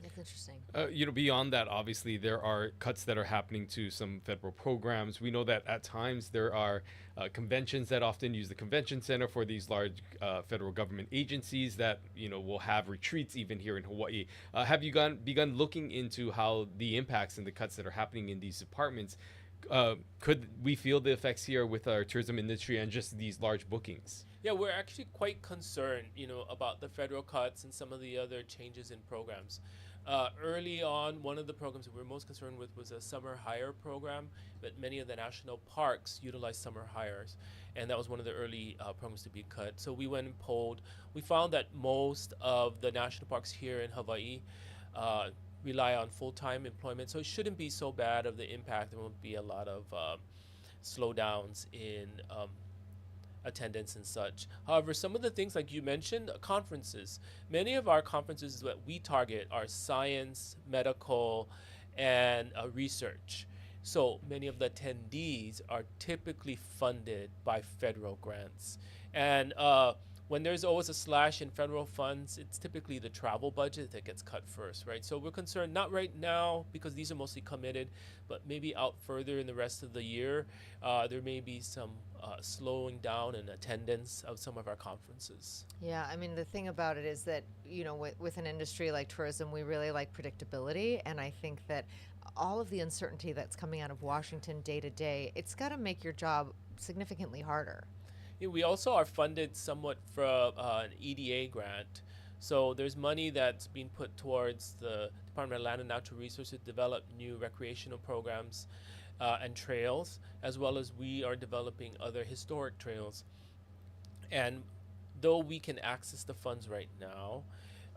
That's interesting. Beyond that, obviously, there are cuts that are happening to some federal programs. We know that at times there are conventions that often use the convention center for these large federal government agencies that, will have retreats even here in Hawaii. Have you begun looking into how the impacts and the cuts that are happening in these departments? Could we feel the effects here with our tourism industry and just these large bookings? Yeah, we're actually quite concerned, about the federal cuts and some of the other changes in programs. Early on, one of the programs that we were most concerned with was a summer hire program, but many of the national parks utilize summer hires, and that was one of the early programs to be cut. So we went and polled. We found that most of the national parks here in Hawaii uh, rely on full-time employment, so it shouldn't be so bad of the impact. There won't be a lot of slowdowns in attendance and such. However, some of the things like you mentioned, conferences, many of our conferences that we target are science, medical, and research. So many of the attendees are typically funded by federal grants. And when there's always a slash in federal funds, it's typically the travel budget that gets cut first, right? So we're concerned, not right now because these are mostly committed, but maybe out further in the rest of the year, there may be some slowing down in attendance of some of our conferences. Yeah, I mean, the thing about it is that, with an industry like tourism, we really like predictability. And I think that all of the uncertainty that's coming out of Washington day to day, it's got to make your job significantly harder. Yeah, we also are funded somewhat from an EDA grant. So there's money that's being put towards the Department of Land and Natural Resources to develop new recreational programs and trails, as well as we are developing other historic trails. And though we can access the funds right now,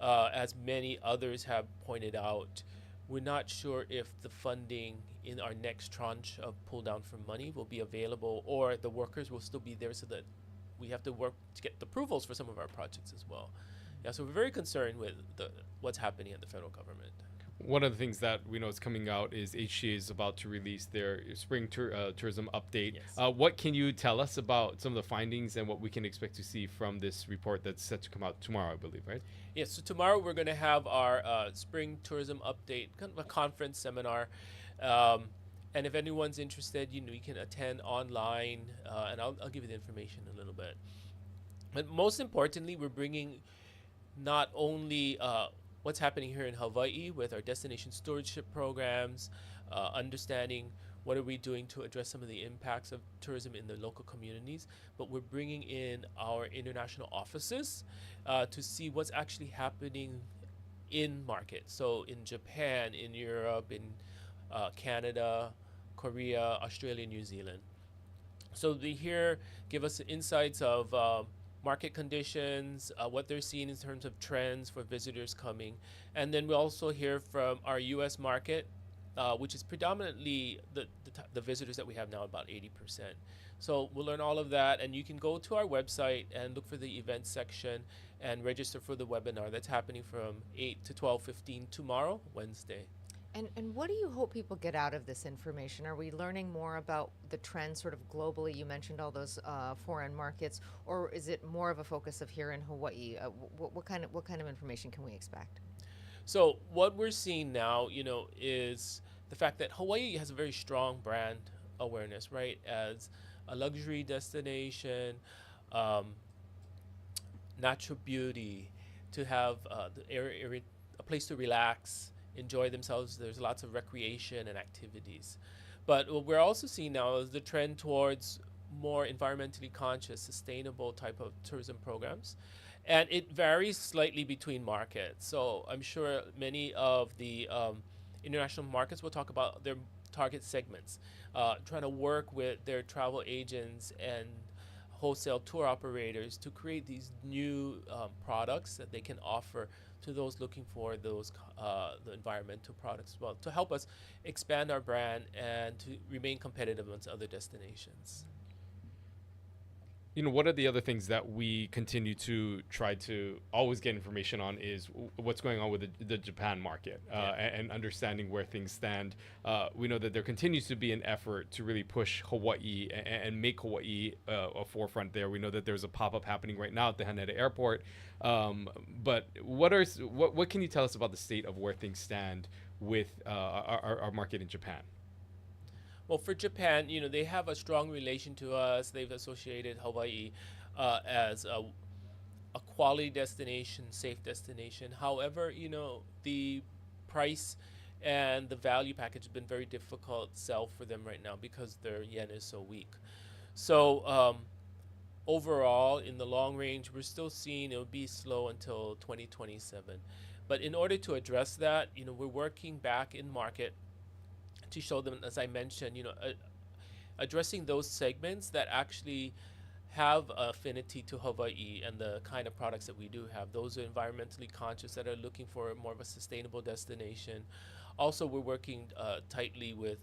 as many others have pointed out, we're not sure if the funding in our next tranche of pull down for money will be available or the workers will still be there so that we have to work to get the approvals for some of our projects as well. Yeah, so we're very concerned with what's happening at the federal government. One of the things that we know is coming out is HTA is about to release their spring tourism update. Yes. What can you tell us about some of the findings and what we can expect to see from this report that's set to come out tomorrow, I believe, right? Yes, so tomorrow we're going to have our spring tourism update, kind of a conference seminar. And if anyone's interested, you can attend online, and I'll give you the information in a little bit. But most importantly, we're bringing not only what's happening here in Hawaii with our destination stewardship programs, understanding what are we doing to address some of the impacts of tourism in the local communities, but we're bringing in our international offices to see what's actually happening in markets. So in Japan, in Europe, in Canada, Korea, Australia, New Zealand. So they here give us insights of market conditions, what they're seeing in terms of trends for visitors coming. And then we also hear from our US market, which is predominantly the visitors that we have now, about 80%. So we'll learn all of that, and you can go to our website and look for the events section and register for the webinar that's happening from 8 to 12:15 tomorrow, Wednesday. And what do you hope people get out of this information? Are we learning more about the trends sort of globally? You mentioned all those foreign markets, or is it more of a focus of here in Hawaii? What kind of information can we expect? So what we're seeing now, is the fact that Hawaii has a very strong brand awareness, right? As a luxury destination, natural beauty, to have a place to relax, enjoy themselves. There's lots of recreation and activities. But what we're also seeing now is the trend towards more environmentally conscious, sustainable type of tourism programs. And it varies slightly between markets. So I'm sure many of the international markets will talk about their target segments, trying to work with their travel agents and wholesale tour operators to create these new products that they can offer to those looking for those the environmental products as well, to help us expand our brand and to remain competitive against other destinations. What are the other things that we continue to try to always get information on is what's going on with the Japan market and understanding where things stand. We know that there continues to be an effort to really push Hawaii and make Hawaii a forefront there. We know that there's a pop-up happening right now at the Haneda Airport. But what can you tell us about the state of where things stand with our market in Japan? Well, for Japan, they have a strong relation to us. They've associated Hawaii as a quality destination, safe destination. However, the price and the value package has been very difficult sell for them right now because their yen is so weak. So overall, in the long range, we're still seeing it will be slow until 2027. But in order to address that, we're working back in market to show them, as I mentioned, addressing those segments that actually have affinity to Hawaii and the kind of products that we do have. Those are environmentally conscious that are looking for more of a sustainable destination. Also, we're working tightly with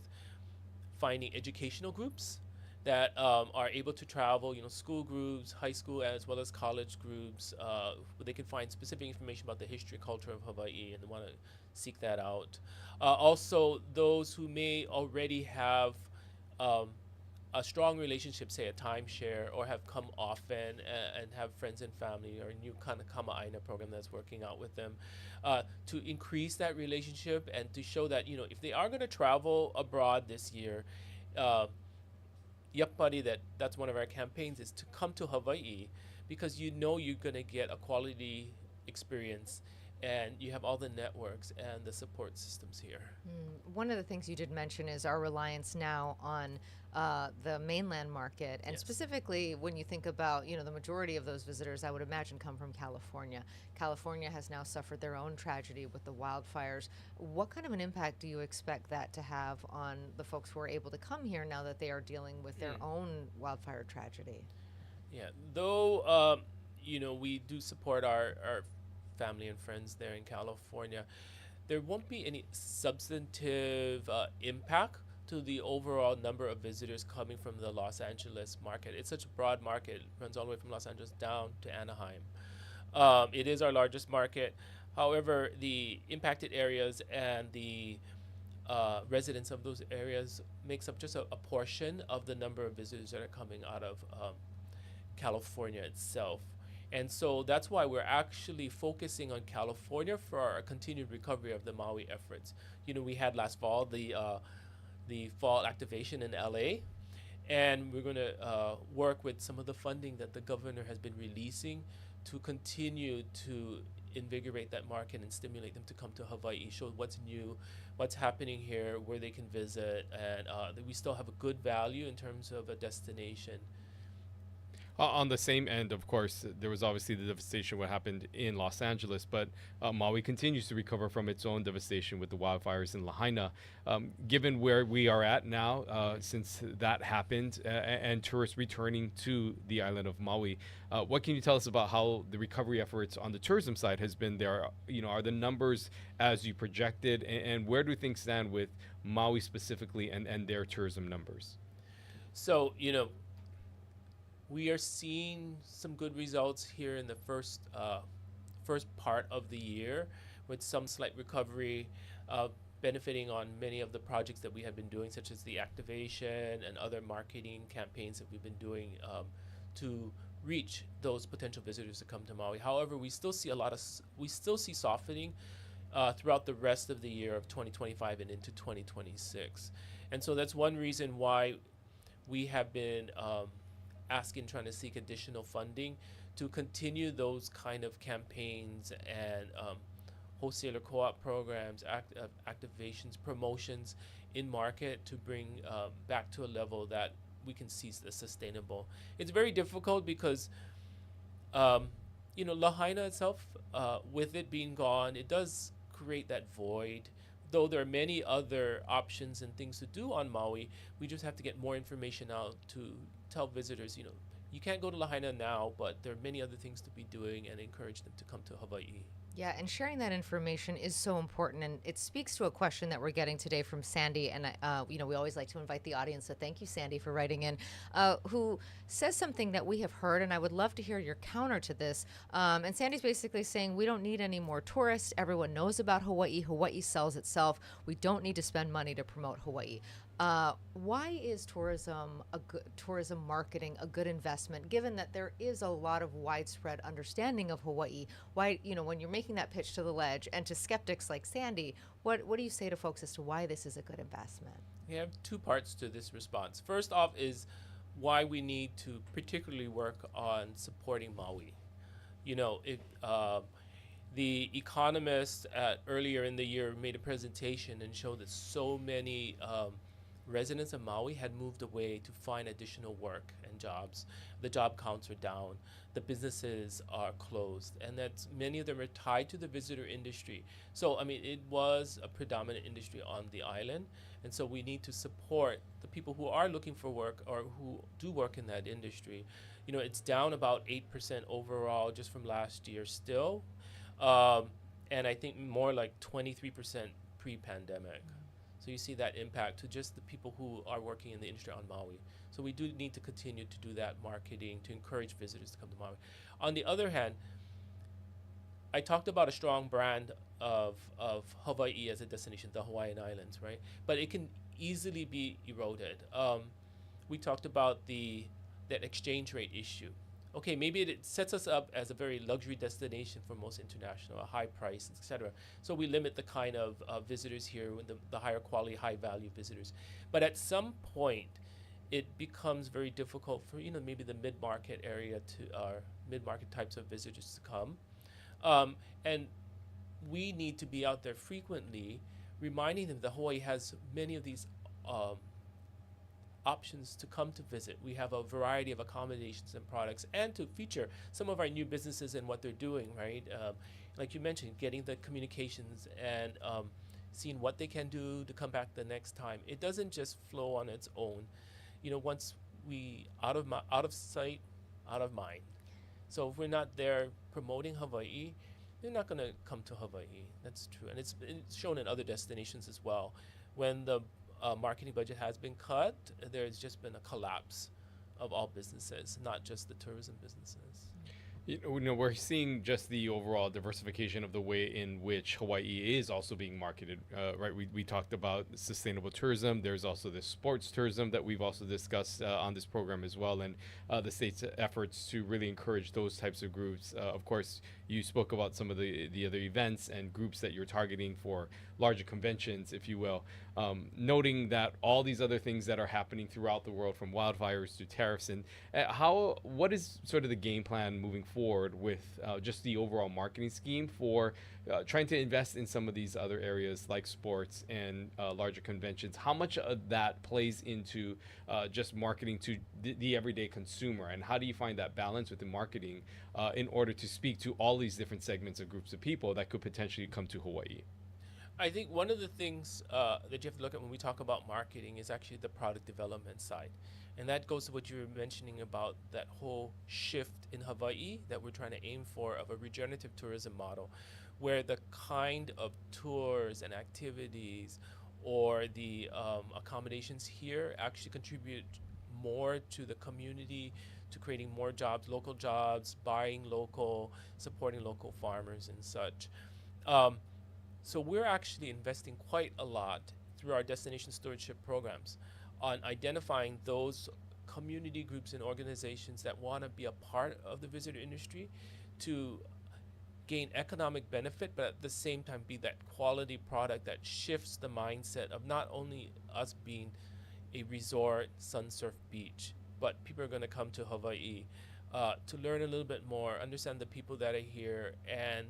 finding educational groups that are able to travel, school groups, high school as well as college groups, where they can find specific information about the history and culture of Hawaii and want to seek that out. Also, those who may already have a strong relationship, say a timeshare, or have come often and have friends and family, or a new kind of Kama'aina program that's working out with them, to increase that relationship and to show that, if they are going to travel abroad this year, Yappari, that's one of our campaigns, is to come to Hawaii because you're going to get a quality experience and you have all the networks and the support systems here. One of the things you did mention is our reliance now on the mainland market, and Yes. specifically when you think about, the majority of those visitors, I would imagine, come from California. California has now suffered their own tragedy with the wildfires. What kind of an impact do you expect that to have on the folks who are able to come here now that they are dealing with their own wildfire tragedy? Yeah, though, we do support our family and friends there in California, there won't be any substantive impact to the overall number of visitors coming from the Los Angeles market. It's such a broad market, it runs all the way from Los Angeles down to Anaheim. It is our largest market. However, the impacted areas and the residents of those areas makes up just a portion of the number of visitors that are coming out of California itself. And so that's why we're actually focusing on California for our continued recovery of the Maui efforts. We had last fall the fall activation in LA, and we're going to work with some of the funding that the governor has been releasing to continue to invigorate that market and stimulate them to come to Hawaii, show what's new, what's happening here, where they can visit, and that we still have a good value in terms of a destination. On the same end, of course, there was obviously the devastation what happened in Los Angeles, but Maui continues to recover from its own devastation with the wildfires in Lahaina. Given where we are at now, since that happened, and tourists returning to the island of Maui, what can you tell us about how the recovery efforts on the tourism side has been there? Are the numbers as you projected, and where do things stand with Maui specifically and their tourism numbers? So, we are seeing some good results here in the first part of the year, with some slight recovery, benefiting on many of the projects that we have been doing, such as the activation and other marketing campaigns that we've been doing to reach those potential visitors to come to Maui. However, we still see softening throughout the rest of the year of 2025 and into 2026, and so that's one reason why we have been trying to seek additional funding to continue those kind of campaigns and wholesaler co-op programs, activations, promotions in market to bring back to a level that we can see as sustainable. It's very difficult because, Lahaina itself, with it being gone, it does create that void. Though there are many other options and things to do on Maui, we just have to get more information out to tell visitors, you can't go to Lahaina now, but there are many other things to be doing, and encourage them to come to Hawaii. Yeah, and sharing that information is so important, and it speaks to a question that we're getting today from Sandy. And we always like to invite the audience. So thank you, Sandy, for writing in. Who says something that we have heard, and I would love to hear your counter to this. And Sandy's basically saying we don't need any more tourists. Everyone knows about Hawaii. Hawaii sells itself. We don't need to spend money to promote Hawaii. Why is tourism marketing a good investment, given that there is a lot of widespread understanding of Hawaii? Why, when you're making that pitch to the ledge and to skeptics like Sandy, what do you say to folks as to why this is a good investment? We have two parts to this response. First off is why we need to particularly work on supporting Maui. You know, the economist earlier in the year made a presentation and showed that so many residents of Maui had moved away to find additional work and jobs. The job counts are down, the businesses are closed, and that many of them are tied to the visitor industry. So, I mean, it was a predominant industry on the island, and so we need to support the people who are looking for work or who do work in that industry. You know, it's down about 8% overall just from last year still, and I think more like 23% pre-pandemic. So you see that impact to just the people who are working in the industry on Maui. So we do need to continue to do that marketing to encourage visitors to come to Maui. On the other hand, I talked about a strong brand of Hawaii as a destination, the Hawaiian Islands, right? But it can easily be eroded. We talked about that exchange rate issue. Okay, maybe it sets us up as a very luxury destination for most international, a high price, etc. So we limit the kind of visitors here, with the higher quality, high value visitors. But at some point, it becomes very difficult for maybe the mid market area mid market types of visitors to come, and we need to be out there frequently, reminding them that Hawaii has many of these options to come to visit. We have a variety of accommodations and products, and to feature some of our new businesses and what they're doing, right? Like you mentioned, getting the communications and seeing what they can do to come back the next time. It doesn't just flow on its own. Once we out of sight, out of mind. So if we're not there promoting Hawaii, they're not going to come to Hawaii. That's true, and it's shown in other destinations as well. When the marketing budget has been cut, there's just been a collapse of all businesses, not just the tourism businesses. We're seeing just the overall diversification of the way in which Hawaii is also being marketed, right? We talked about sustainable tourism. There's also this sports tourism that we've also discussed on this program as well, and the state's efforts to really encourage those types of groups. Of course, you spoke about some of the other events and groups that you're targeting for larger conventions, if you will, noting that all these other things that are happening throughout the world, from wildfires to tariffs, and what is sort of the game plan moving forward with just the overall marketing scheme for trying to invest in some of these other areas like sports and larger conventions? How much of that plays into just marketing to the everyday consumer, and how do you find that balance within marketing in order to speak to all these different segments of groups of people that could potentially come to Hawaii? I think one of the things that you have to look at when we talk about marketing is actually the product development side. And that goes to what you were mentioning about that whole shift in Hawaii that we're trying to aim for, of a regenerative tourism model, where the kind of tours and activities or the accommodations here actually contribute more to the community, to creating more jobs, local jobs, buying local, supporting local farmers and such. So we're actually investing quite a lot through our destination stewardship programs on identifying those community groups and organizations that want to be a part of the visitor industry to gain economic benefit, but at the same time be that quality product that shifts the mindset of not only us being a resort, sun surf beach, but people are going to come to Hawaii to learn a little bit more, understand the people that are here, and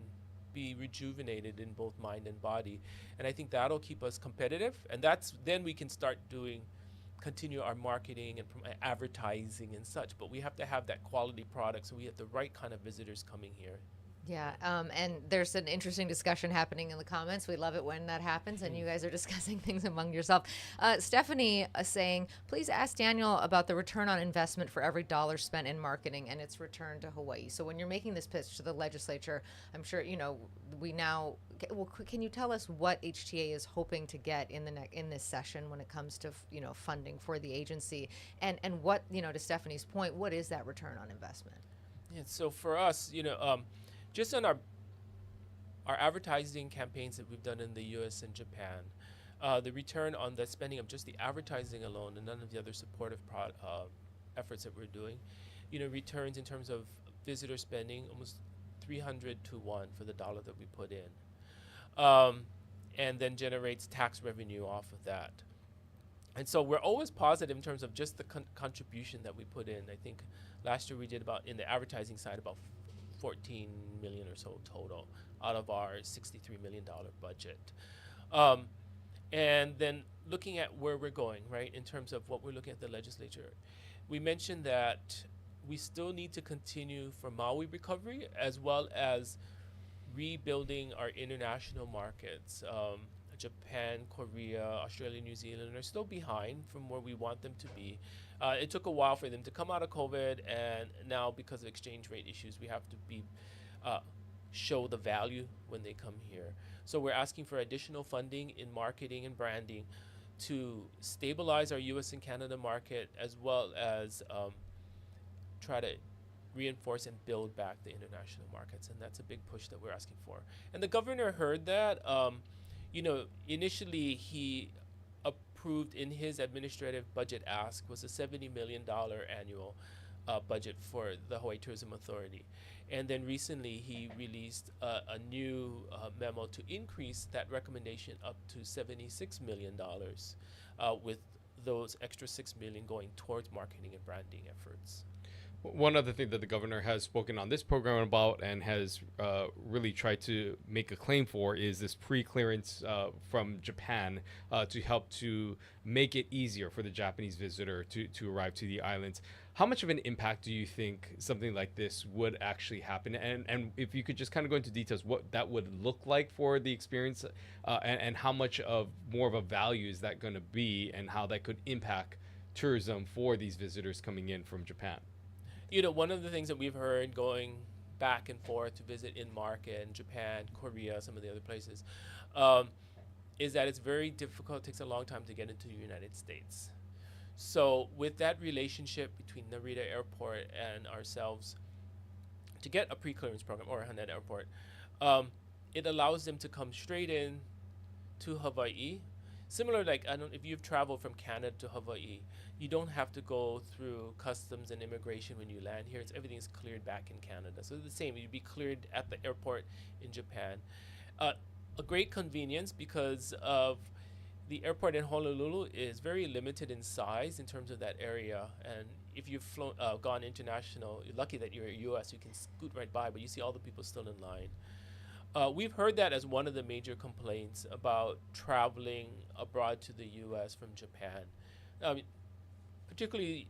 be rejuvenated in both mind and body. And I think that'll keep us competitive, and then we can start continue our marketing and advertising and such. But we have to have that quality product, so we have the right kind of visitors coming here. Yeah, and there's an interesting discussion happening in the comments. We love it when that happens, and you guys are discussing things among yourself. Stephanie saying, please ask Daniel about the return on investment for every dollar spent in marketing and its return to Hawaii. So when you're making this pitch to the legislature, I'm sure we now. Well, can you tell us what HTA is hoping to get in in this session when it comes to funding for the agency, and what to Stephanie's point, what is that return on investment? Yeah, so for us, just on our advertising campaigns that we've done in the U.S. and Japan, the return on the spending of just the advertising alone and none of the other supportive efforts that we're doing, returns in terms of visitor spending almost 300 to 1 for the dollar that we put in, and then generates tax revenue off of that. And so we're always positive in terms of just the contribution that we put in. I think last year we did about, in the advertising side, about 14 million or so total out of our $63 million budget. And then looking at where we're going, right, in terms of what we're looking at the legislature, we mentioned that we still need to continue for Maui recovery as well as rebuilding our international markets. Japan, Korea, Australia, New Zealand are still behind from where we want them to be. It took a while for them to come out of COVID, and now because of exchange rate issues, we have to show the value when they come here. So we're asking for additional funding in marketing and branding to stabilize our U.S. and Canada market, as well as try to reinforce and build back the international markets, and that's a big push that we're asking for. And the governor heard that. Initially he approved in his administrative budget ask was a $70 million annual budget for the Hawaii Tourism Authority. And then recently he released a new memo to increase that recommendation up to $76 million, with those extra $6 million going towards marketing and branding efforts. One other thing that the governor has spoken on this program about and has really tried to make a claim for is this pre-clearance from Japan to help to make it easier for the Japanese visitor to arrive to the islands. How much of an impact do you think something like this would actually happen? And if you could just kind of go into details what that would look like for the experience, and how much of more of a value is that going to be, and how that could impact tourism for these visitors coming in from Japan? One of the things that we've heard going back and forth to visit in market in Japan, Korea, some of the other places, is that it's very difficult. It takes a long time to get into the United States. So with that relationship between Narita Airport and ourselves, to get a pre-clearance program, or Haneda Airport, it allows them to come straight in to Hawaii. Similar, like, I don't, if you've traveled from Canada to Hawaii, you don't have to go through customs and immigration when you land here. Everything's cleared back in Canada. So it's the same. You'd be cleared at the airport in Japan. A great convenience because of the airport in Honolulu is very limited in size in terms of that area. And if you've gone international, you're lucky that you're U.S. You can scoot right by, but you see all the people still in line. We've heard that as one of the major complaints about traveling abroad to the U.S. from Japan, particularly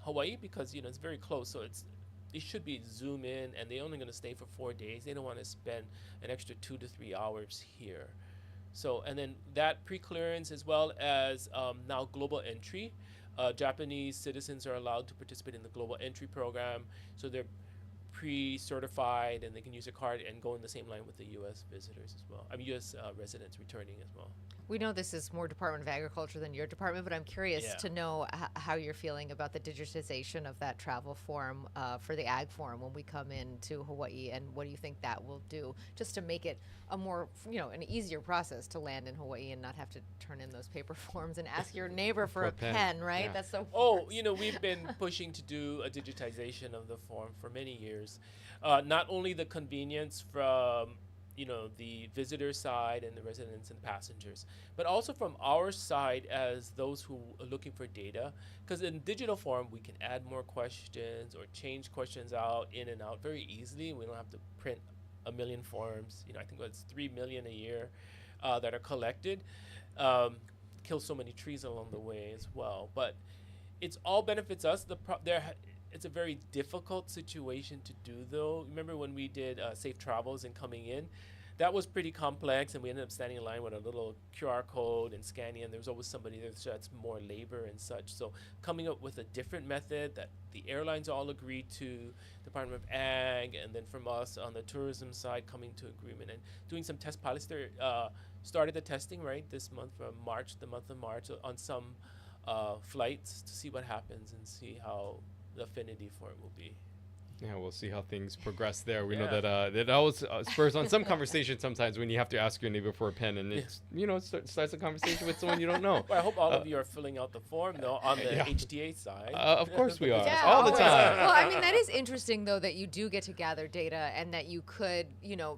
Hawaii, because it's very close. So it should be zoom in, and they're only going to stay for 4 days. They don't want to spend an extra 2 to 3 hours here. So, and then that pre-clearance, as well as now global entry. Japanese citizens are allowed to participate in the global entry program, so they're pre-certified and they can use a card and go in the same line with the U.S. visitors as well. U.S. residents returning as well. We know this is more Department of Agriculture than your department, but I'm curious to know how you're feeling about the digitization of that travel form for the ag form when we come into Hawaii, and what do you think that will do just to make it a more, an easier process to land in Hawaii and not have to turn in those paper forms and ask your neighbor for a pen, right? Yeah. That's so. We've been pushing to do a digitization of the form for many years. Not only the convenience from the visitor side and the residents and passengers, but also from our side as those who are looking for data. Because in digital form, we can add more questions or change questions out, in and out very easily. We don't have to print a million forms. I think it's 3 million a year that are collected. Kill so many trees along the way as well. But it's all benefits us. it's a very difficult situation to do, though. Remember when we did safe travels and coming in? That was pretty complex, and we ended up standing in line with a little QR code and scanning, and there was always somebody there, so that's more labor and such. So coming up with a different method that the airlines all agreed to, Department of Ag, and then from us on the tourism side coming to agreement and doing some test pilots. There started the testing right this month from March, the month of March, on some flights to see what happens and see how the affinity for it will be. Yeah, we'll see how things progress there. We know Yeah. that that always spurs on some conversation sometimes when you have to ask your neighbor for a pen, and it's starts a conversation with someone you don't know. Well, I hope all of you are filling out the form though on the Yeah. HTA side. Of course we are, Yeah, all the always. time. Well, I mean, that is interesting, though, that you do get to gather data and that you could,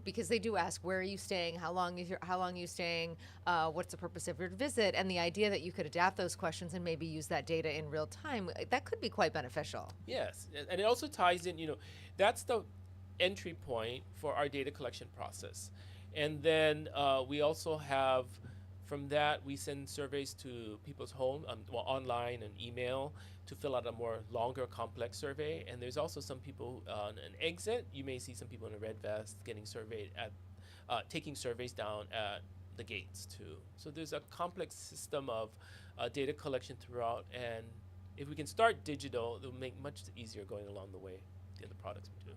because they do ask, where are you staying? How long are you staying? What's the purpose of your visit? And the idea that you could adapt those questions and maybe use that data in real time, that could be quite beneficial. Yes, and it also ties in, that's the entry point for our data collection process. And then we also have, from that, we send surveys to people's home, online and email to fill out a more longer, complex survey. And there's also some people on an exit. You may see some people in a red vest getting surveyed taking surveys down at the gates too. So there's a complex system of data collection throughout. And if we can start digital, it'll make much easier going along the way. The other products we do.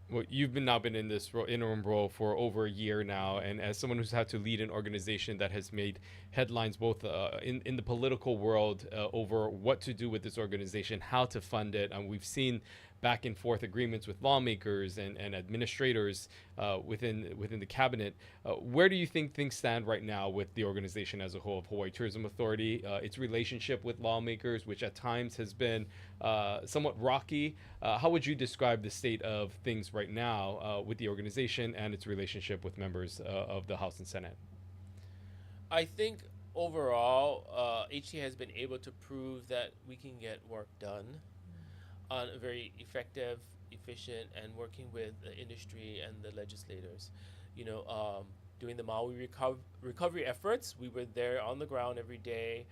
Well, you've now been in this interim role for over a year now, and as someone who's had to lead an organization that has made headlines both in the political world over what to do with this organization, how to fund it, and we've seen back and forth agreements with lawmakers and administrators within the cabinet. Where do you think things stand right now with the organization as a whole of Hawaii Tourism Authority, its relationship with lawmakers, which at times has been somewhat rocky? How would you describe the state of things right now with the organization and its relationship with members of the House and Senate? I think overall, HTA has been able to prove that we can get work done on a very effective, efficient, and working with the industry and the legislators. Doing the Maui recovery efforts, we were there on the ground every day,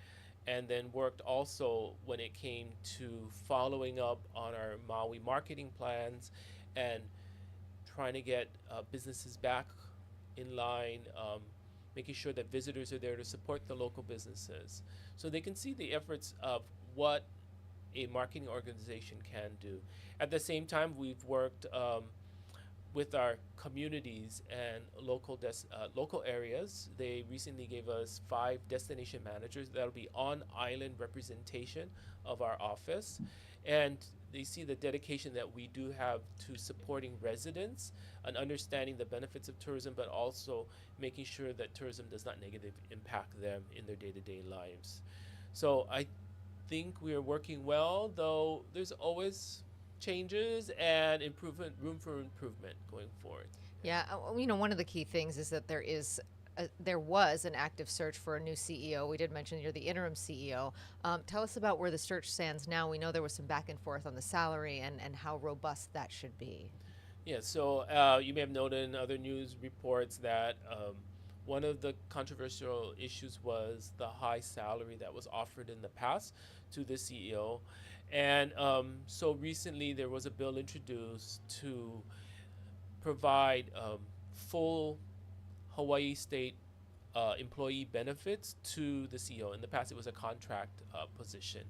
and then worked also when it came to following up on our Maui marketing plans and trying to get businesses back in line, making sure that visitors are there to support the local businesses so they can see the efforts of what a marketing organization can do. At the same time, we've worked with our communities and local areas. They recently gave us 5 destination managers that'll be on island representation of our office, and they see the dedication that we do have to supporting residents and understanding the benefits of tourism, but also making sure that tourism does not negatively impact them in their day-to-day lives. So I think we are working well, though there's always changes and room for improvement going forward. Yeah, one of the key things is that there was an active search for a new CEO. We did mention you're the interim CEO. Tell us about where the search stands now. We know there was some back and forth on the salary and how robust that should be. Yeah, so you may have noted in other news reports that one of the controversial issues was the high salary that was offered in the past to the CEO. And so recently there was a bill introduced to provide full Hawaii state employee benefits to the CEO. In the past, it was a contract position.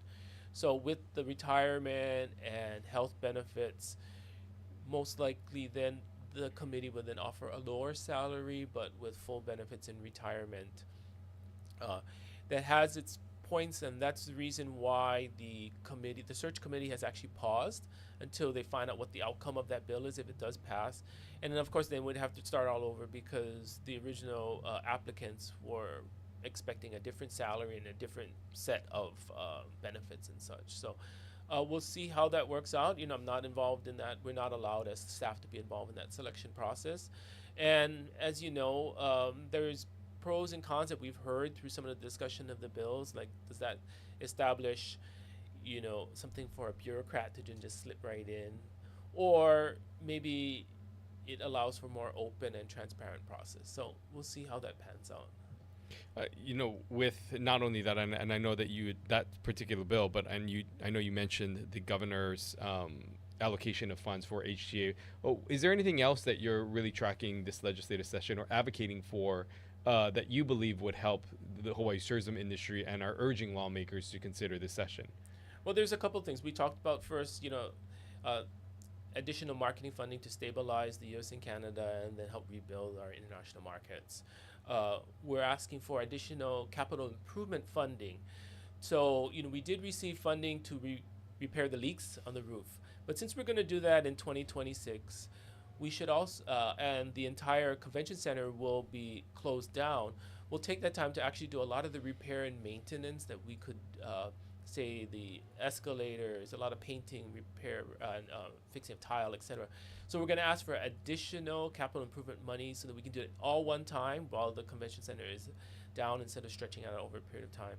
So with the retirement and health benefits, most likely then the committee would then offer a lower salary, but with full benefits in retirement. That has its points, and that's the reason why the search committee has actually paused until they find out what the outcome of that bill is if it does pass. And then of course they would have to start all over because the original applicants were expecting a different salary and a different set of benefits and such. So we'll see how that works out. I'm not involved in that. We're not allowed as staff to be involved in that selection process. And as you know, there's pros and cons that we've heard through some of the discussion of the bills. Like, does that establish, something for a bureaucrat to just slip right in? Or maybe it allows for more open and transparent process. So we'll see how that pans out. With not only that, and I know that that particular bill, but I know you mentioned the governor's allocation of funds for HTA. Oh, is there anything else that you're really tracking this legislative session or advocating for that you believe would help the Hawaii tourism industry and are urging lawmakers to consider this session? Well, there's a couple things we talked about. First, uh, additional marketing funding to stabilize the U.S. and Canada, and then help rebuild our international markets. We're asking for additional capital improvement funding. So, we did receive funding to repair the leaks on the roof. But since we're going to do that in 2026, we should also, and the entire convention center will be closed down, we'll take that time to actually do a lot of the repair and maintenance that we could, say, the escalators, a lot of painting, repair, and fixing of tile, etc. So we're going to ask for additional capital improvement money so that we can do it all one time while the convention center is down instead of stretching out over a period of time.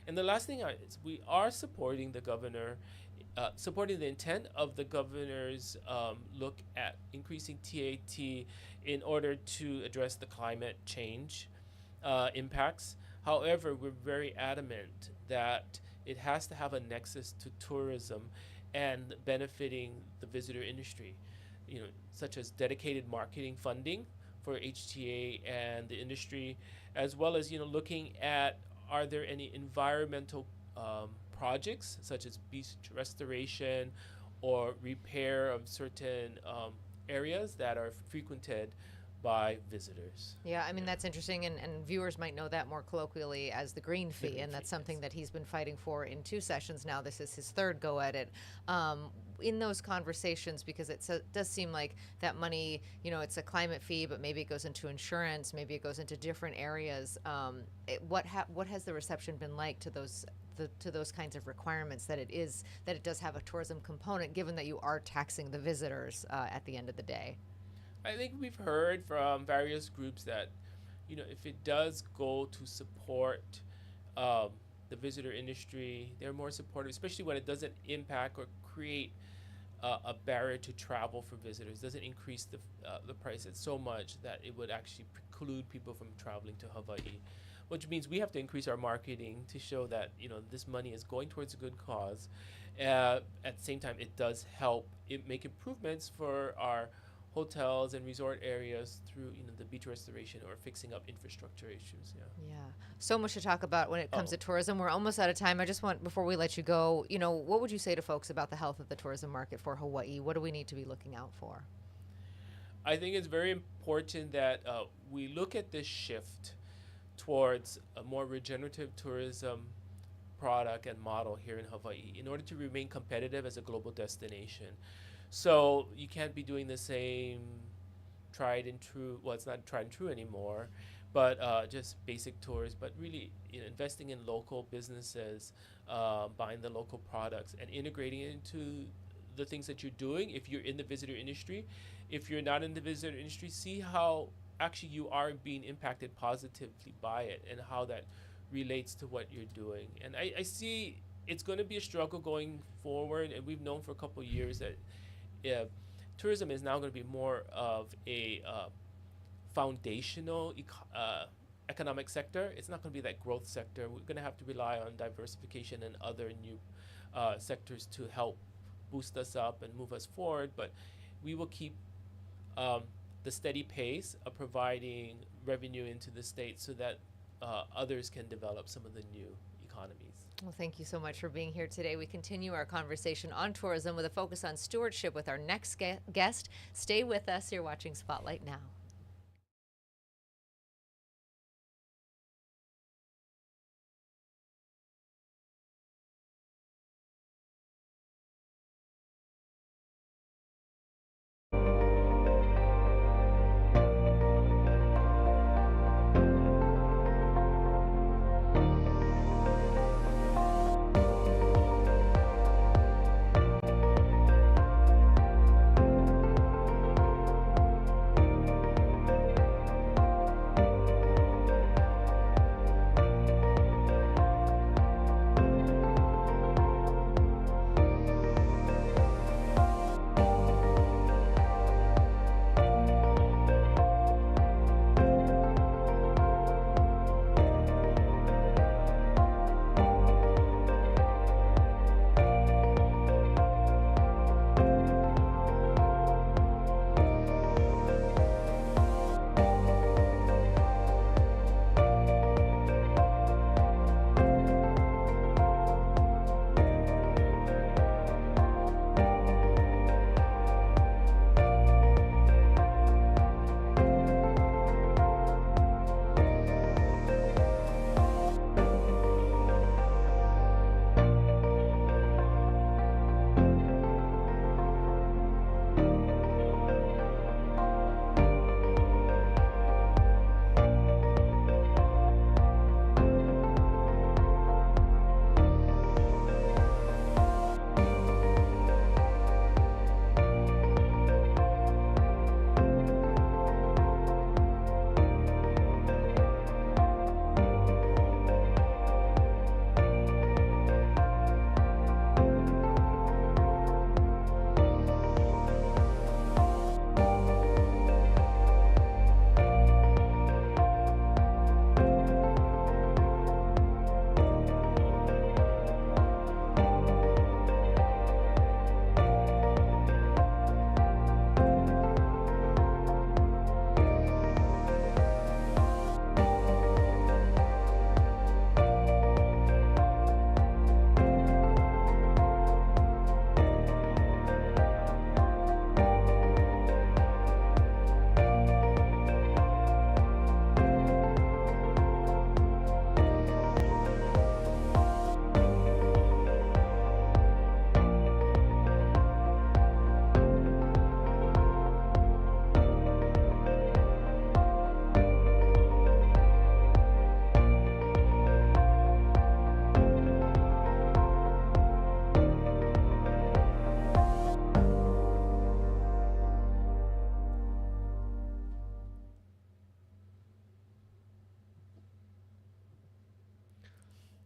And the last thing is we are supporting the governor, supporting the intent of the governor's look at increasing TAT in order to address the climate change impacts. However, we're very adamant that it has to have a nexus to tourism and benefiting the visitor industry, such as dedicated marketing funding for HTA and the industry, as well as, looking at are there any environmental projects such as beach restoration or repair of certain areas that are frequented by visitors. Yeah, I mean, that's interesting, and viewers might know that more colloquially as the green fee, and that's something that he's been fighting for in 2 sessions now. This is his 3rd go at it. In those conversations, because it does seem like that money, it's a climate fee, but maybe it goes into insurance, maybe it goes into different areas. What has the reception been like to those kinds of requirements, that it does have a tourism component, given that you are taxing the visitors at the end of the day? I think we've heard from various groups that, if it does go to support the visitor industry, they're more supportive, especially when it doesn't impact or create a barrier to travel for visitors. It doesn't increase the prices so much that it would actually preclude people from traveling to Hawaii, which means we have to increase our marketing to show that, this money is going towards a good cause. At the same time, it does help make improvements for our hotels and resort areas through the beach restoration or fixing up infrastructure issues. Yeah, so much to talk about when it comes to tourism. We're almost out of time. I just want, before we let you go, what would you say to folks about the health of the tourism market for Hawaii? What do we need to be looking out for? I think it's very important that we look at this shift towards a more regenerative tourism product and model here in Hawaii in order to remain competitive as a global destination. So you can't be doing the same tried and true, well, it's not tried and true anymore, but just basic tours, but really investing in local businesses, buying the local products and integrating it into the things that you're doing. If you're in the visitor industry, if you're not in the visitor industry, see how actually you are being impacted positively by it and how that relates to what you're doing. And I see it's going to be a struggle going forward, and we've known for a couple of years that tourism is now going to be more of a foundational economic sector. It's not going to be that growth sector. We're going to have to rely on diversification and other new sectors to help boost us up and move us forward. But we will keep the steady pace of providing revenue into the state so that others can develop some of the new economies. Well, thank you so much for being here today. We continue our conversation on tourism with a focus on stewardship with our next guest. Stay with us. You're watching Spotlight Now.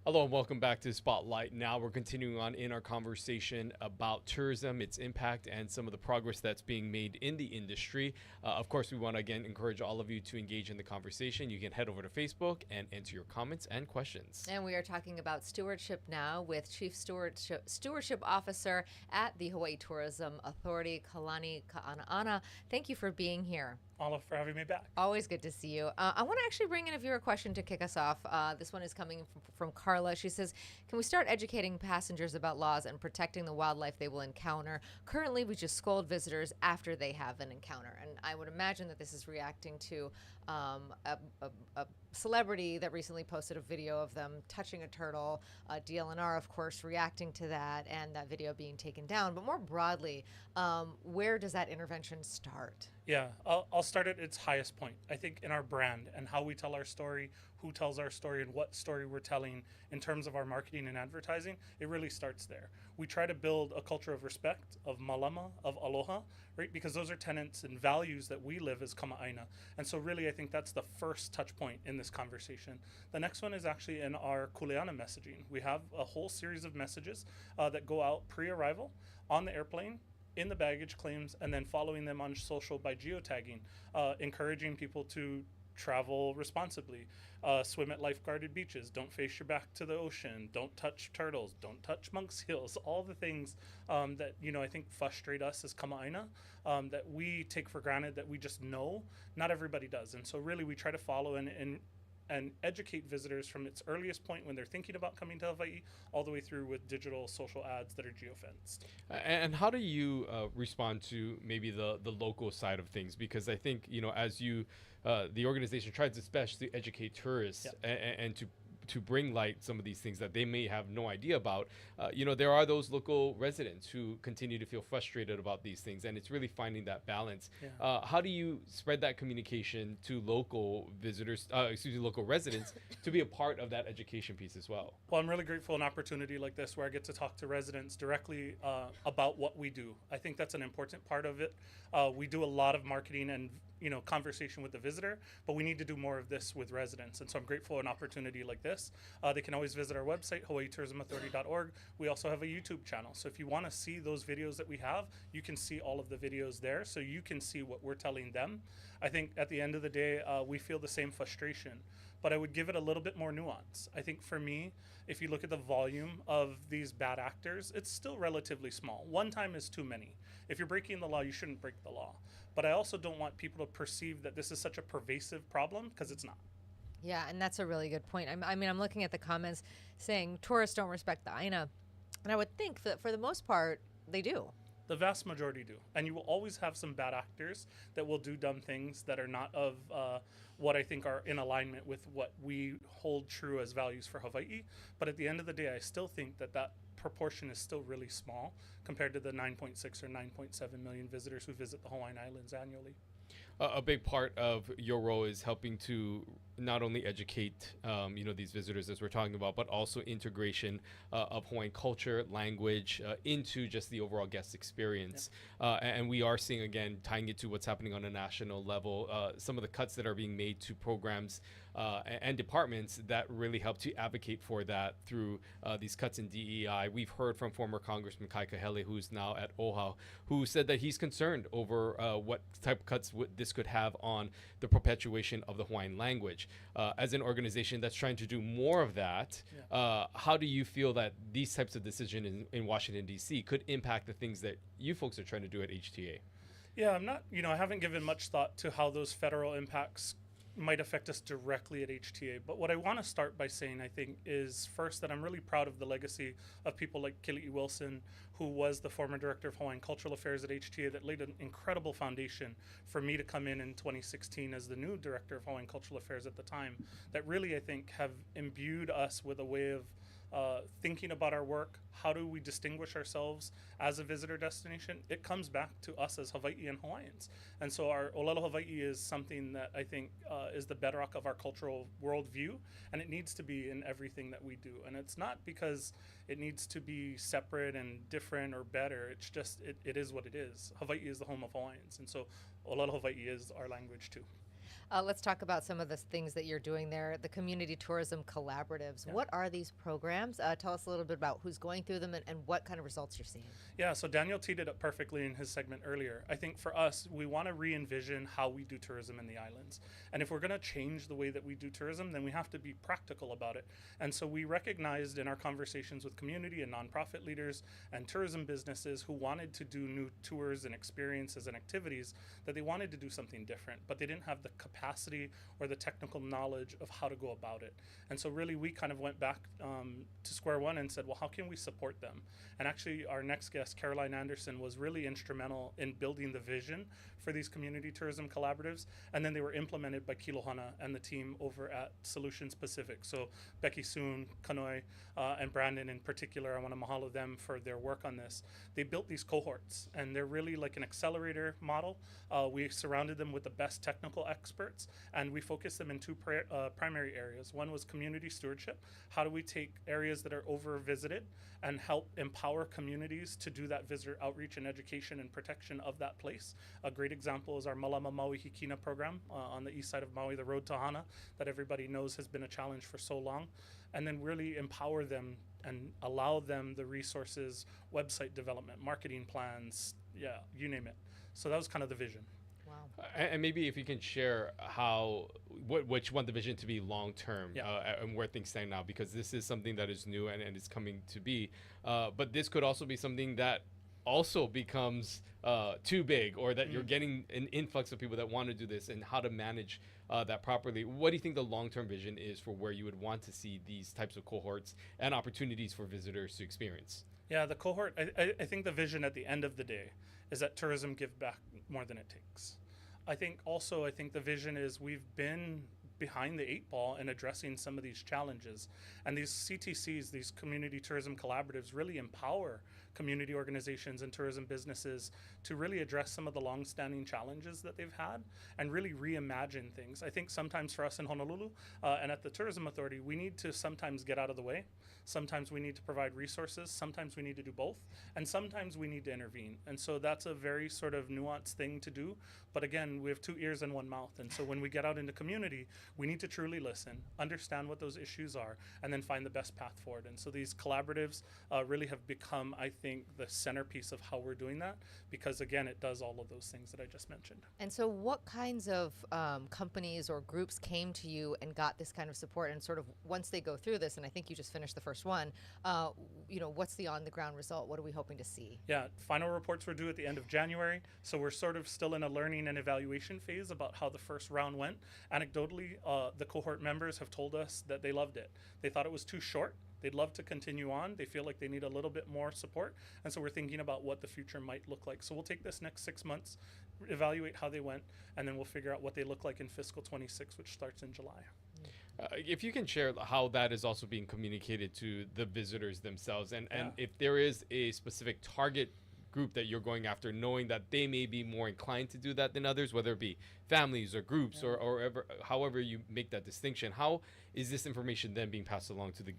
Hello and welcome back to Spotlight. Now we're continuing on in our conversation about tourism, its impact, and some of the progress that's being made in the industry. Of course, we want to again encourage all of you to engage in the conversation. You can head over to Facebook and enter your comments and questions. And we are talking about stewardship now with Chief Stewardship Officer at the Hawaii Tourism Authority, Kalani Ka'anaana. Thank you for being here. Olive, for having me back. Always good to see you. I want to actually bring in a viewer question to kick us off. This one is coming from Carla. She says, can we start educating passengers about laws and protecting the wildlife they will encounter? Currently, we just scold visitors after they have an encounter. And I would imagine that this is reacting to a celebrity that recently posted a video of them touching a turtle. DLNR, of course, reacting to that and that video being taken down. But more broadly, where does that intervention start? Yeah, I'll start at its highest point. I think in our brand and how we tell our story, who tells our story, and what story we're telling in terms of our marketing and advertising, it really starts there. We try to build a culture of respect, of malama, of aloha, right? Because those are tenets and values that we live as Kama'aina. And so really, I think that's the first touch point in this conversation. The next one is actually in our kuleana messaging. We have a whole series of messages that go out pre-arrival, on the airplane, in the baggage claims, and then following them on social by geotagging, encouraging people to travel responsibly, swim at lifeguarded beaches, don't face your back to the ocean, don't touch turtles, don't touch monk seals, all the things that, I think frustrate us as Kama'aina, that we take for granted, that we just know not everybody does. And so really we try to follow and educate visitors from its earliest point when they're thinking about coming to Hawaii all the way through with digital social ads that are geofenced. And how do you respond to maybe the local side of things? Because I think, as you, the organization tries its best to educate tourists and to bring light some of these things that they may have no idea about. There are those local residents who continue to feel frustrated about these things, and it's really finding that balance. How do you spread that communication to local visitors, local residents, to be a part of that education piece as well? Well, I'm really grateful for an opportunity like this where I get to talk to residents directly about what we do. I think that's an important part of it. We do a lot of marketing and conversation with the visitor, but we need to do more of this with residents. And so I'm grateful for an opportunity like this. They can always visit our website, hawaiitourismauthority.org. We also have a YouTube channel. So if you want to see those videos that we have, you can see all of the videos there so you can see what we're telling them. I think at the end of the day, we feel the same frustration, but I would give it a little bit more nuance. I think for me, if you look at the volume of these bad actors, it's still relatively small. One time is too many. If you're breaking the law, you shouldn't break the law. But I also don't want people to perceive that this is such a pervasive problem, because it's not. Yeah, and that's a really good point. I'm looking at the comments saying tourists don't respect the Aina, and I would think that for the most part, they do. The vast majority do. And you will always have some bad actors that will do dumb things that are not of what I think are in alignment with what we hold true as values for Hawaii. But at the end of the day, I still think that proportion is still really small compared to the 9.6 or 9.7 million visitors who visit the Hawaiian Islands annually. A big part of your role is helping to not only educate, these visitors as we're talking about, but also integration of Hawaiian culture, language into just the overall guest experience. And we are seeing, again, tying it to what's happening on a national level, some of the cuts that are being made to programs and departments that really help to advocate for that through these cuts in DEI. We've heard from former Congressman Kai Kahele, who's now at OHA, who said that he's concerned over what type of cuts this could have on the perpetuation of the Hawaiian language. As an organization that's trying to do more of that, how do you feel that these types of decisions in Washington, D.C. could impact the things that you folks are trying to do at HTA? Yeah, I'm not, I haven't given much thought to how those federal impacts might affect us directly at HTA. But what I want to start by saying, I think, is first that I'm really proud of the legacy of people like Kili'i Wilson, who was the former director of Hawaiian Cultural Affairs at HTA, that laid an incredible foundation for me to come in 2016 as the new director of Hawaiian Cultural Affairs at the time, that really, I think, have imbued us with a way of thinking about our work. How do we distinguish ourselves as a visitor destination? It comes back to us as Hawaiian Hawaiians. And so our Olelo Hawaii is something that I think is the bedrock of our cultural worldview, and it needs to be in everything that we do. And it's not because it needs to be separate and different or better. It's just, it is what it is. Hawaii is the home of Hawaiians. And so Olelo Hawaii is our language too. Let's talk about some of the things that you're doing there. The community tourism collaboratives. Yeah. What are these programs? Tell us a little bit about who's going through them and what kind of results you're seeing. Yeah, so Daniel teed it up perfectly in his segment earlier. I think for us, we want to re-envision how we do tourism in the islands. And if we're going to change the way that we do tourism, then we have to be practical about it. And so we recognized in our conversations with community and nonprofit leaders and tourism businesses who wanted to do new tours and experiences and activities that they wanted to do something different, but they didn't have the capacity or the technical knowledge of how to go about it. And so really we kind of went back to square one and said, well, how can we support them? And actually our next guest, Caroline Anderson, was really instrumental in building the vision for these community tourism collaboratives, and then they were implemented by Kilohana and the team over at Solutions Pacific. So Becky Soon, Kanoi, and Brandon in particular, I want to mahalo them for their work on this. They built these cohorts, and they're really like an accelerator model. We surrounded them with the best technical experts, and we focused them in two primary areas. One was community stewardship. How do we take areas that are over visited and help empower communities to do that visitor outreach and education and protection of that place? A great example is our Malama Maui Hikina program on the east side of Maui, the road to Hana, that everybody knows has been a challenge for so long. And then really empower them and allow them the resources, website development, marketing plans, yeah, you name it. So that was kind of the vision. Wow. And maybe if you can share what you want the vision to be long term, and where things stand now, because this is something that is new and it's coming to be. But this could also be something that also becomes too big, or that you're getting an influx of people that want to do this, and how to manage that properly. What do you think the long-term vision is for where you would want to see these types of cohorts and opportunities for visitors to experience? Yeah, the cohort, I think the vision at the end of the day is that tourism give back more than it takes. I think the vision is we've been behind the eight ball in addressing some of these challenges. And these CTCs, these community tourism collaboratives, really empower community organizations and tourism businesses to really address some of the long-standing challenges that they've had and really reimagine things. I think sometimes for us in Honolulu and at the Tourism Authority, we need to sometimes get out of the way. Sometimes we need to provide resources. Sometimes we need to do both. And sometimes we need to intervene. And so that's a very sort of nuanced thing to do. But again, we have two ears and one mouth. And so when we get out into community, we need to truly listen, understand what those issues are, and then find the best path forward. And so these collaboratives really have become, I think, the centerpiece of how we're doing that, because again, it does all of those things that I just mentioned. And so what kinds of companies or groups came to you and got this kind of support, and sort of once they go through this, and I think you just finished the first one, what's the on-the-ground result? What are we hoping to see? Yeah, final reports were due at the end of January, so we're sort of still in a learning and evaluation phase about how the first round went. Anecdotally, the cohort members have told us that they loved it. They thought it was too short. They'd love to continue on. They feel like they need a little bit more support. And so we're thinking about what the future might look like. So we'll take this next 6 months, evaluate how they went, and then we'll figure out what they look like in fiscal 26, which starts in July. If you can share how that is also being communicated to the visitors themselves, and if there is a specific target group that you're going after, knowing that they may be more inclined to do that than others, whether it be families or groups or however you make that distinction, how is this information then being passed along to the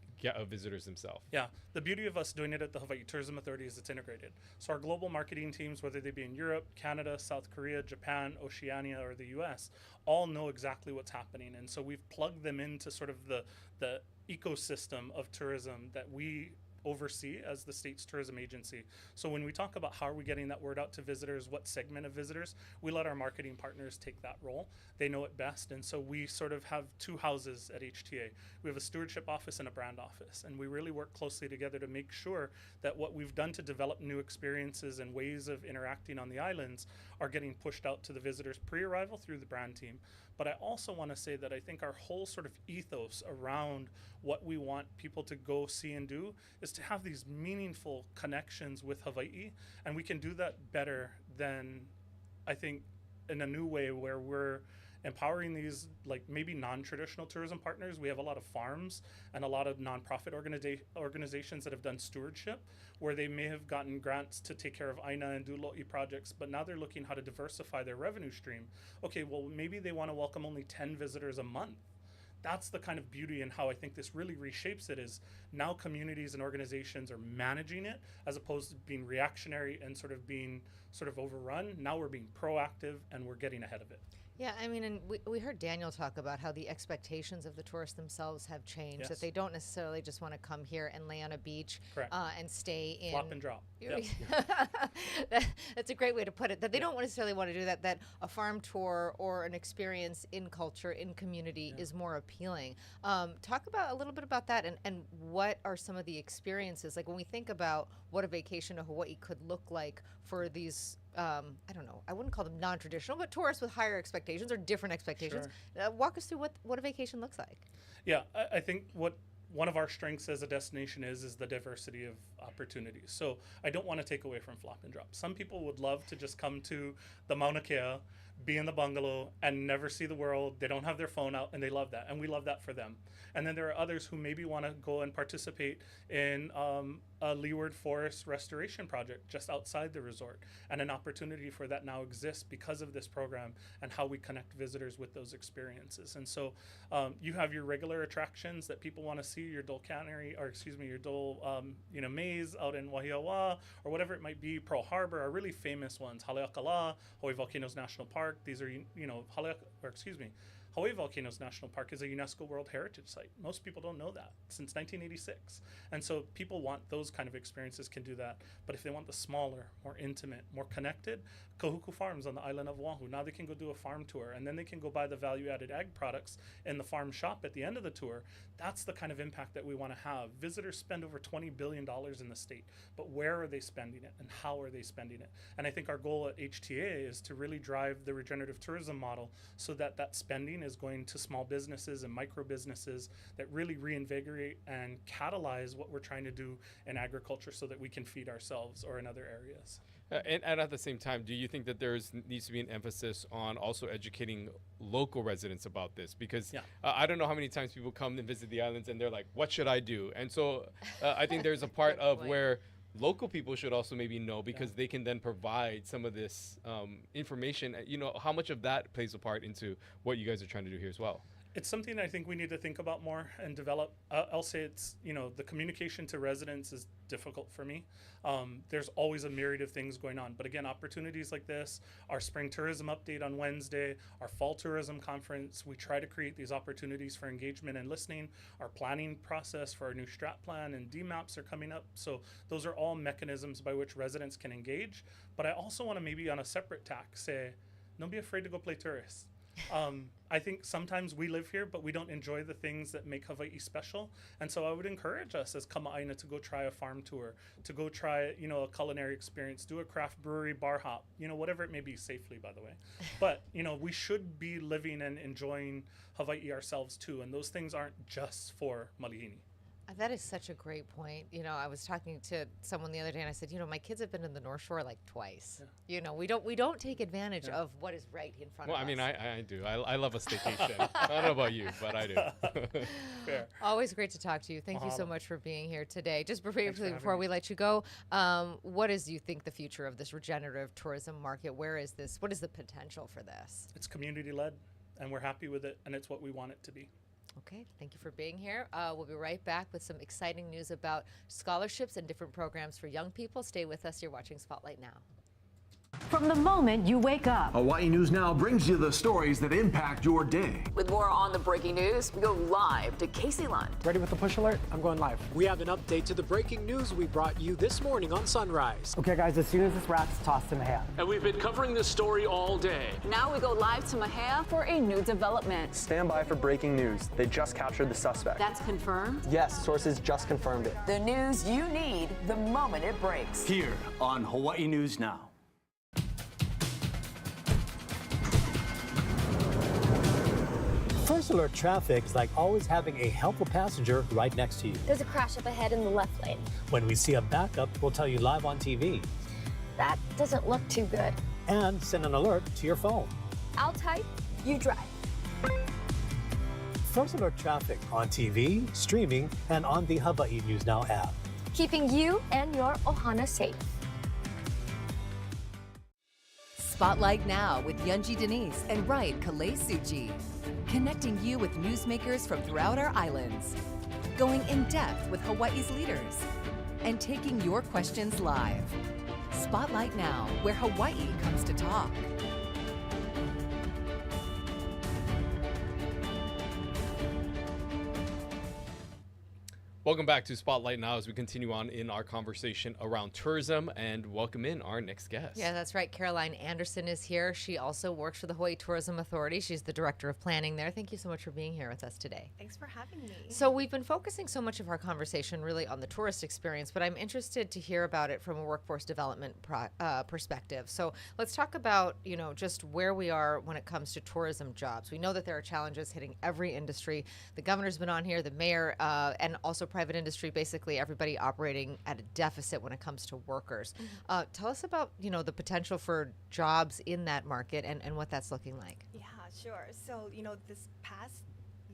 visitors themselves? Yeah, the beauty of us doing it at the Hawaii Tourism Authority is it's integrated. So our global marketing teams, whether they be in Europe, Canada, South Korea, Japan, Oceania, or the US, all know exactly what's happening. And so we've plugged them into sort of the ecosystem of tourism that we oversee as the state's tourism agency. So when we talk about how are we getting that word out to visitors, what segment of visitors, we let our marketing partners take that role. They know it best. And so we sort of have two houses at HTA. We have a stewardship office and a brand office. And we really work closely together to make sure that what we've done to develop new experiences and ways of interacting on the islands are getting pushed out to the visitors pre-arrival through the brand team. But I also want to say that I think our whole sort of ethos around what we want people to go see and do is to have these meaningful connections with Hawaii. And we can do that better than, I think, in a new way where we're empowering these like maybe non-traditional tourism partners. We have a lot of farms and a lot of nonprofit organizations that have done stewardship, where they may have gotten grants to take care of aina and do lo'i projects, but now they're looking how to diversify their revenue stream. Okay, well, maybe they want to welcome only 10 visitors a month. That's the kind of beauty and how I think this really reshapes it, is now communities and organizations are managing it as opposed to being reactionary and sort of being sort of overrun. Now we're being proactive and we're getting ahead of it. Yeah, I mean, and we heard Daniel talk about how the expectations of the tourists themselves have changed, Yes. that they don't necessarily just want to come here and lay on a beach Correct. and stay in. Flop and drop. Yep. That's a great way to put it, that they don't necessarily want to do that, that a farm tour or an experience in culture, in community is more appealing. Talk about a little bit about that, and what are some of the experiences, like when we think about what a vacation to Hawaii could look like for these I don't know, I wouldn't call them non-traditional, but tourists with higher expectations or different expectations. Walk us through what a vacation looks like. Yeah, I think what one of our strengths as a destination is the diversity of opportunities. So I don't want to take away from flop and drop. Some people would love to just come to the Mauna Kea, be in the bungalow, and never see the world. They don't have their phone out, and they love that, and we love that for them. And then there are others who maybe want to go and participate in a leeward forest restoration project just outside the resort, and an opportunity for that now exists because of this program and how we connect visitors with those experiences. And so you have your regular attractions that people want to see, your Dole Cannery, or excuse me, your Dole maze out in Wahiawa, or whatever it might be. Pearl Harbor are really famous ones. Haleakala, Hawaii Volcanoes National Park. These are, Hawaii Volcanoes National Park is a UNESCO World Heritage Site. Most people don't know that, since 1986. And so people want those kind of experiences, can do that. But if they want the smaller, more intimate, more connected, Kahuku Farms on the island of Oahu, now they can go do a farm tour, and then they can go buy the value-added ag products in the farm shop at the end of the tour. That's the kind of impact that we want to have. Visitors spend over $20 billion in the state, but where are they spending it, and how are they spending it? And I think our goal at HTA is to really drive the regenerative tourism model so that that spending is going to small businesses and micro businesses that really reinvigorate and catalyze what we're trying to do in agriculture so that we can feed ourselves or in other areas. And at the same time, do you think that there needs to be an emphasis on also educating local residents about this? Because I don't know how many times people come and visit the islands and they're like, what should I do? And so I think there's a part of where local people should also maybe know, because they can then provide some of this information. You know, how much of that plays a part into what you guys are trying to do here as well? It's something I think we need to think about more and develop. I'll say it's, the communication to residents is difficult for me. There's always a myriad of things going on. But again, opportunities like this, our spring tourism update on Wednesday, our fall tourism conference, we try to create these opportunities for engagement and listening. Our planning process for our new strat plan and DMAPs are coming up. So those are all mechanisms by which residents can engage. But I also want to maybe on a separate tack say, don't be afraid to go play tourist. I think sometimes we live here, but we don't enjoy the things that make Hawaii special. And so I would encourage us as Kama'aina to go try a farm tour, to go try, a culinary experience, do a craft brewery bar hop, whatever it may be, safely, by the way. But, we should be living and enjoying Hawaii ourselves too. And those things aren't just for Malihini. That is such a great point. I was talking to someone the other day and I said, my kids have been in the North Shore like twice. Yeah. We don't take advantage of what is right in front of us. Well, I mean, I do. I love a staycation. I don't know about you, but I do. Fair. Always great to talk to you. Thank you so much for being here today. Just briefly before we me. let you go, what is, you think, the future of this regenerative tourism market? Where is this? What is the potential for this? It's community-led, and we're happy with it, and it's what we want it to be. Okay, thank you for being here. We'll be right back with some exciting news about scholarships and different programs for young people. Stay with us. You're watching Spotlight Now. From the moment you wake up. Hawaii News Now brings you the stories that impact your day. With more on the breaking news, we go live to Casey Lund. Ready with the push alert? I'm going live. We have an update to the breaking news we brought you this morning on Sunrise. Okay, guys, as soon as this wraps, toss to Mahia. And we've been covering this story all day. Now we go live to Mahia for a new development. Stand by for breaking news. They just captured the suspect. That's confirmed? Yes, sources just confirmed it. The news you need the moment it breaks. Here on Hawaii News Now. First alert traffic is like always having a helpful passenger right next to you. There's a crash up ahead in the left lane. When we see a backup, we'll tell you live on TV. That doesn't look too good. And send an alert to your phone. I'll type, you drive. First alert traffic on TV, streaming, and on the Hawaii News Now app. Keeping you and your ohana safe. Spotlight Now with Yunji Denise and Wright Kalei Suchi. Connecting you with newsmakers from throughout our islands. Going in depth with Hawaii's leaders. And taking your questions live. Spotlight Now, where Hawaii comes to talk. Welcome back to Spotlight Now as we continue on in our conversation around tourism, and welcome in our next guest. Yeah, that's right. Caroline Anderson is here. She also works for the Hawaii Tourism Authority. She's the director of planning there. Thank you so much for being here with us today. Thanks for having me. So we've been focusing so much of our conversation really on the tourist experience, but I'm interested to hear about it from a workforce development perspective. So let's talk about, just where we are when it comes to tourism jobs. We know that there are challenges hitting every industry. The governor's been on here, the mayor, and also private industry, basically everybody operating at a deficit when it comes to workers. Tell us about, the potential for jobs in that market and what that's looking like. Yeah, sure. So, this past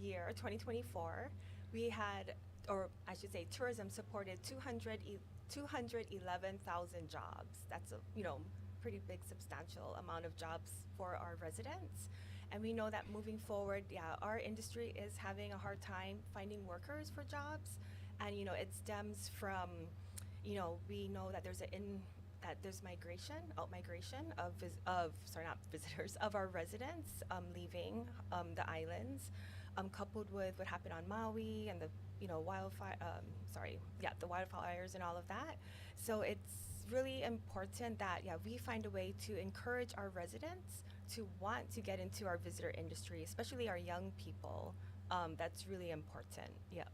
year, 2024, we had, or I should say, tourism supported 211,000 jobs. That's a, pretty big, substantial amount of jobs for our residents. And we know that moving forward, our industry is having a hard time finding workers for jobs. And, it stems from, we know that there's migration of our residents leaving the islands, coupled with what happened on Maui and the wildfires and all of that. So it's really important that we find a way to encourage our residents to want to get into our visitor industry, especially our young people. That's really important. Yeah.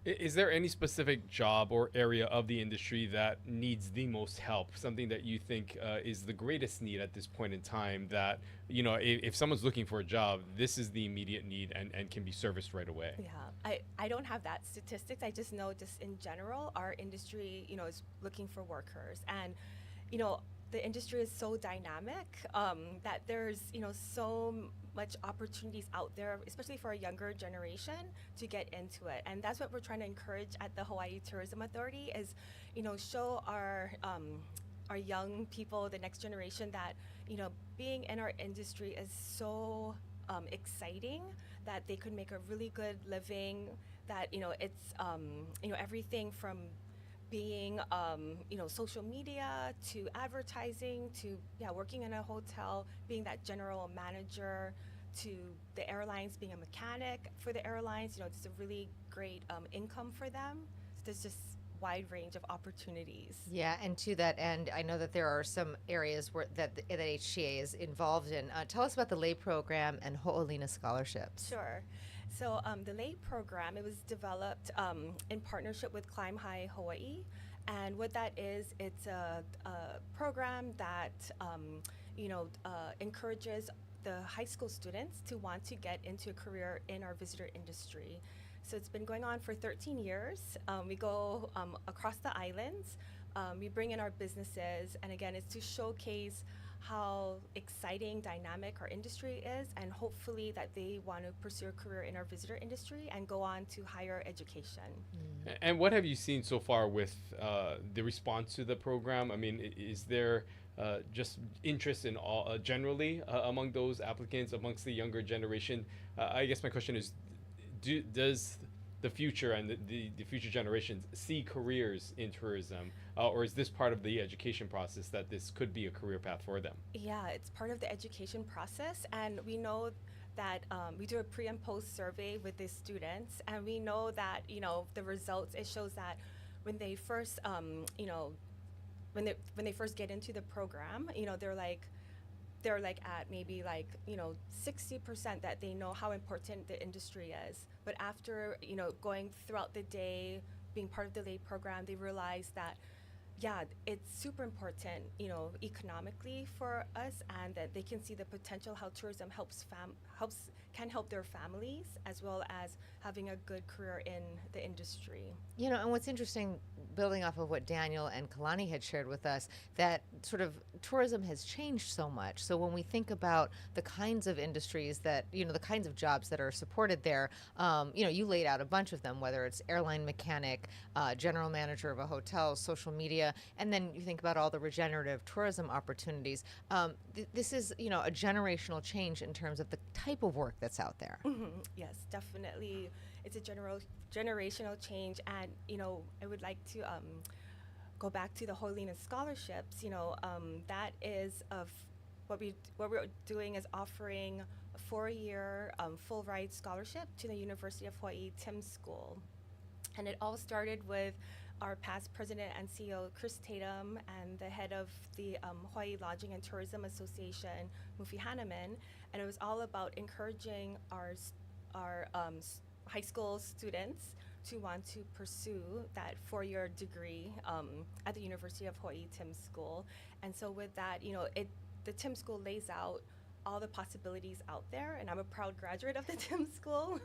Is there any specific job or area of the industry that needs the most help? Something that you think is the greatest need at this point in time that, if someone's looking for a job, this is the immediate need and can be serviced right away? Yeah, I don't have that statistics. I just know just in general, our industry, is looking for workers. And, the industry is so dynamic that there's, so much opportunities out there, especially for a younger generation to get into it. And that's what we're trying to encourage at the Hawaii Tourism Authority is, show our young people, the next generation, that, being in our industry is so exciting, that they could make a really good living, that, it's, everything from being, social media to advertising to working in a hotel, being that general manager, to the airlines, being a mechanic for the airlines. It's a really great income for them. So there's just wide range of opportunities. Yeah, and to that end, I know that there are some areas that HTA is involved in. Tell us about the lay program and Ho'olina scholarships. Sure. So the lay program, it was developed in partnership with Climb High Hawaii. And what that is, it's a program that, encourages the high school students to want to get into a career in our visitor industry. So it's been going on for 13 years. We go across the islands. We bring in our businesses. And again, it's to showcase how exciting, dynamic our industry is, and hopefully that they want to pursue a career in our visitor industry and go on to higher education. And what have you seen so far with the response to the program? I mean, is there just interest in all generally among those applicants, amongst the younger generation? I guess my question is, does the future and the future generations see careers in tourism, or is this part of the education process that this could be a career path for them? Yeah, it's part of the education process, and we know that we do a pre and post survey with the students, and we know that the results, it shows that when they first when they first get into the program, they're at maybe 60% that they know how important the industry is. But after, going throughout the day, being part of the lay program, they realize that, it's super important, economically for us, and that they can see the potential how tourism can help their families, as well as having a good career in the industry. And what's interesting, building off of what Daniel and Kalani had shared with us, that sort of tourism has changed so much. So when we think about the kinds of industries that, the kinds of jobs that are supported there, you laid out a bunch of them, whether it's airline mechanic, general manager of a hotel, social media, and then you think about all the regenerative tourism opportunities. This is, a generational change in terms of the type of work that's out there. Mm-hmm. Yes, definitely. It's a generational change, and I would like to go back to the Ho'olina scholarships. That is what we're doing is offering a 4-year full ride scholarship to the University of Hawaii Tim School. And it all started with our past president and CEO, Chris Tatum, and the head of the Hawaii Lodging and Tourism Association, Mufi Hanneman. And it was all about encouraging our high school students to want to pursue that four-year degree at the University of Hawaii Tim School. And so with that, the Tim School lays out all the possibilities out there, and I'm a proud graduate of the Tim School.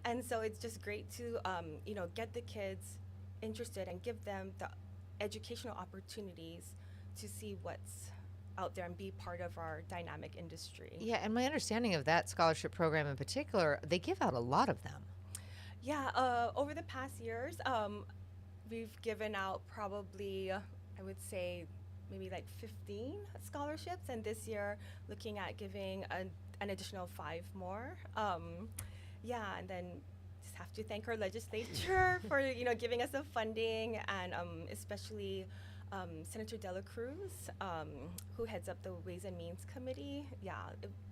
And so it's just great to get the kids interested and give them the educational opportunities to see what's out there and be part of our dynamic industry. Yeah, and my understanding of that scholarship program in particular, they give out a lot of them. Yeah, over the past years, we've given out probably, I would say, maybe like 15 scholarships, and this year looking at giving an additional 5 more. Yeah, and then just have to thank our legislature for giving us the funding, and especially Senator Dela Cruz, who heads up the Ways and Means Committee. Yeah,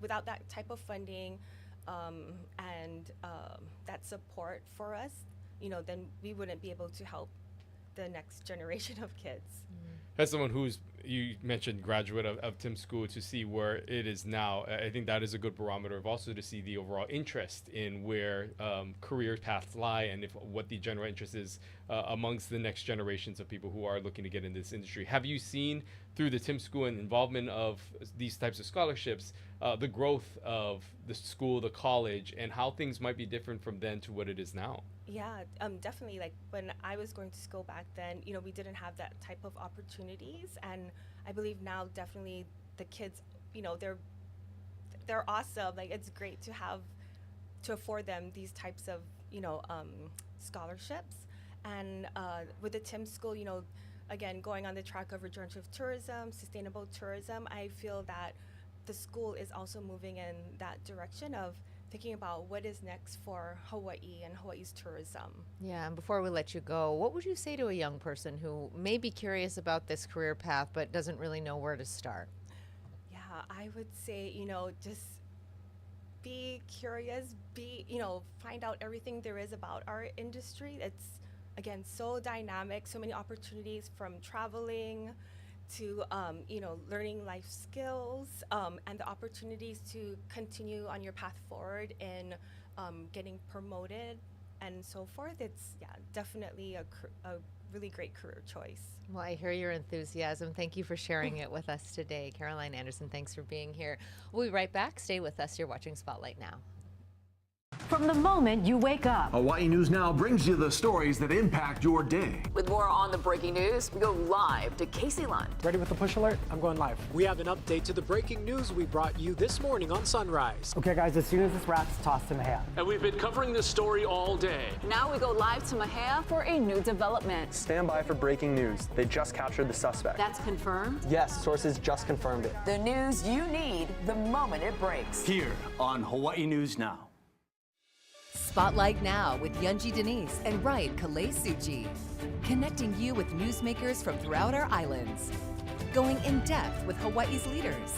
without that type of funding and that support for us, then we wouldn't be able to help the next generation of kids. As someone who's, you mentioned, graduate of Tim School, to see where it is now, I think that is a good barometer of also to see the overall interest in where career paths lie, and what the general interest is amongst the next generations of people who are looking to get in this industry. Have you seen through the Tim School and involvement of these types of scholarships, the growth of the school, the college, and how things might be different from then to what it is now? Yeah, definitely. Like when I was going to school back then, we didn't have that type of opportunities, and I believe now definitely the kids, they're awesome. Like it's great to afford them these types of scholarships, and with the Tim School, again going on the track of regenerative tourism, sustainable tourism, I feel that the school is also moving in that direction of thinking about what is next for Hawaii and Hawaii's tourism. Yeah, and before we let you go, what would you say to a young person who may be curious about this career path but doesn't really know where to start? Yeah, I would say, just be curious, find out everything there is about our industry. It's, again, so dynamic, so many opportunities from traveling to learning life skills, and the opportunities to continue on your path forward in getting promoted and so forth. It's definitely a really great career choice. Well, I hear your enthusiasm. Thank you for sharing it with us today. Caroline Anderson, thanks for being here. We'll be right back. Stay with us. You're watching Spotlight Now. From the moment you wake up. Hawaii News Now brings you the stories that impact your day. With more on the breaking news, we go live to Casey Lund. Ready with the push alert? I'm going live. We have an update to the breaking news we brought you this morning on Sunrise. Okay, guys, as soon as this wraps, toss to Mahia. And we've been covering this story all day. Now we go live to Mahia for a new development. Stand by for breaking news. They just captured the suspect. That's confirmed? Yes, sources just confirmed it. The news you need the moment it breaks. Here on Hawaii News Now. Spotlight Now with Yunji Denise and Wright Kalei Suchi. Connecting you with newsmakers from throughout our islands. Going in depth with Hawaii's leaders.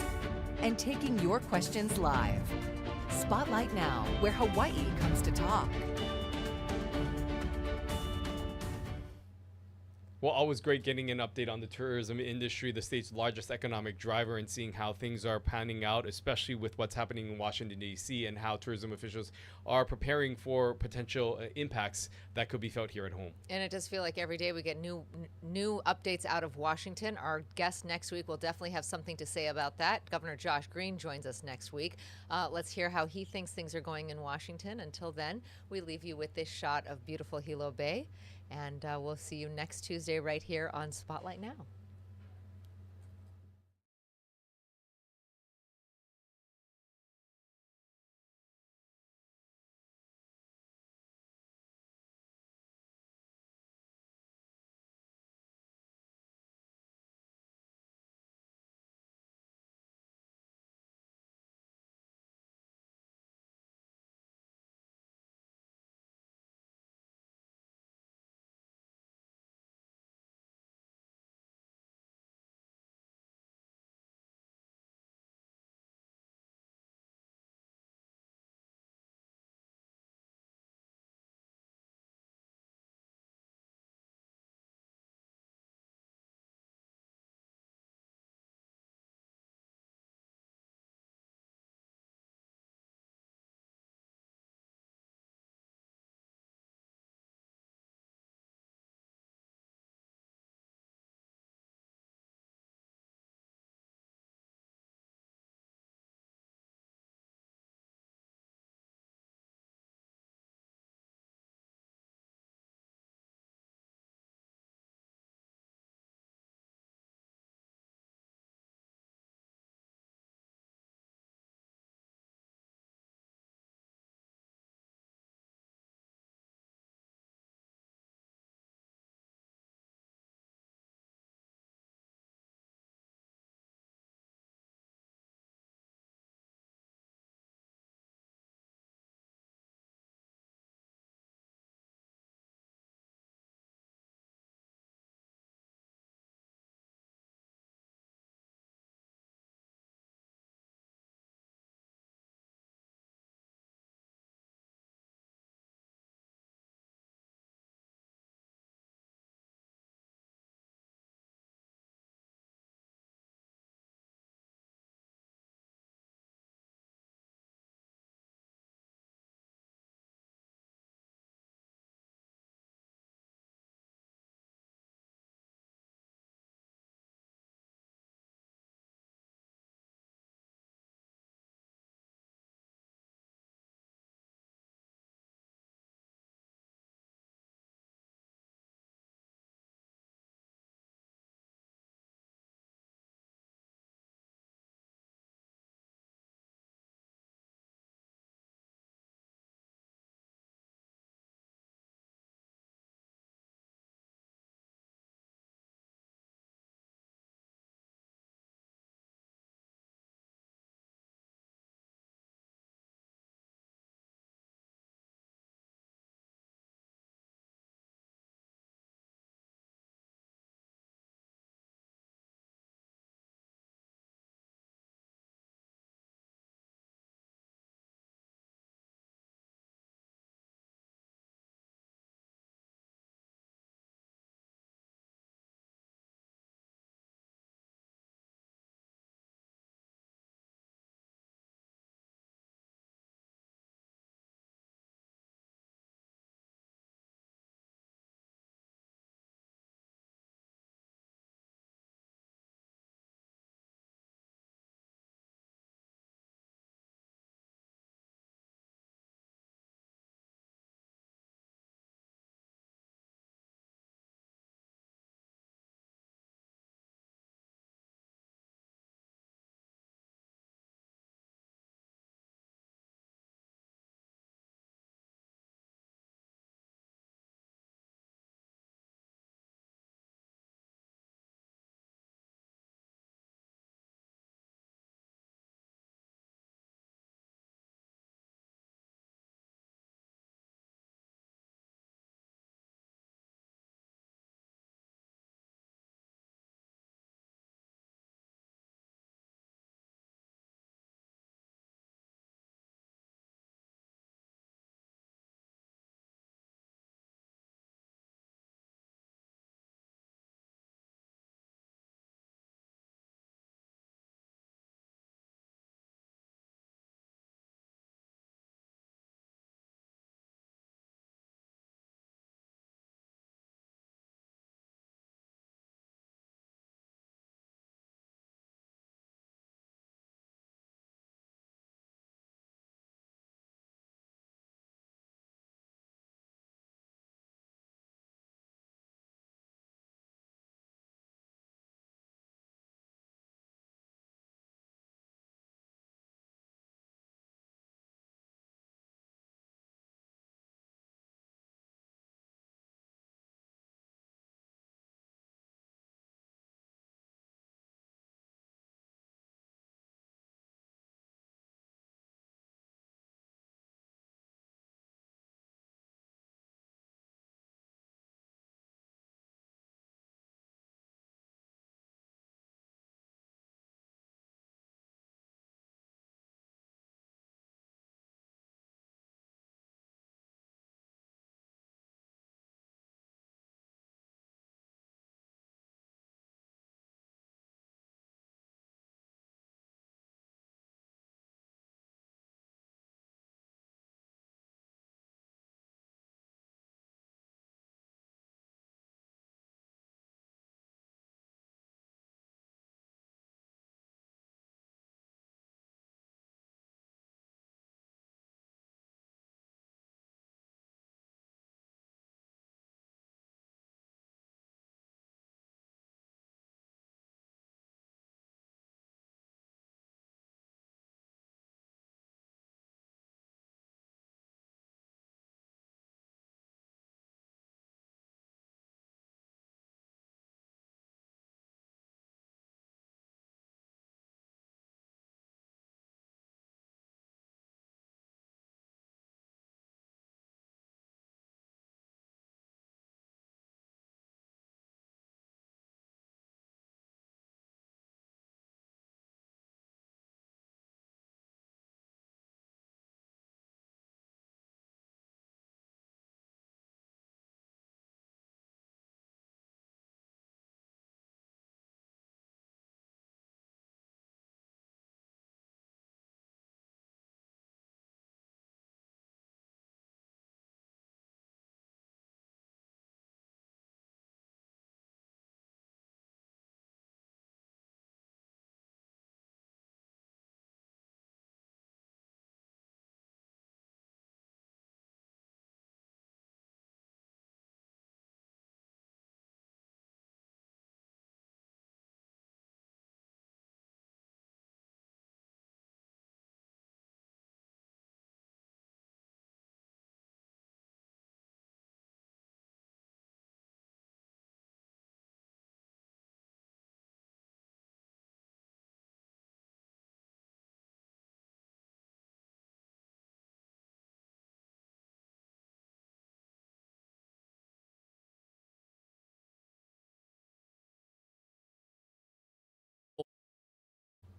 And taking your questions live. Spotlight Now, where Hawaii comes to talk. Well, always great getting an update on the tourism industry, the state's largest economic driver, and seeing how things are panning out, especially with what's happening in Washington, D.C., and how tourism officials are preparing for potential impacts that could be felt here at home. And it does feel like every day we get new updates out of Washington. Our guest next week will definitely have something to say about that. Governor Josh Green joins us next week. Let's hear how he thinks things are going in Washington. Until then, we leave you with this shot of beautiful Hilo Bay. And we'll see you next Tuesday right here on Spotlight Now.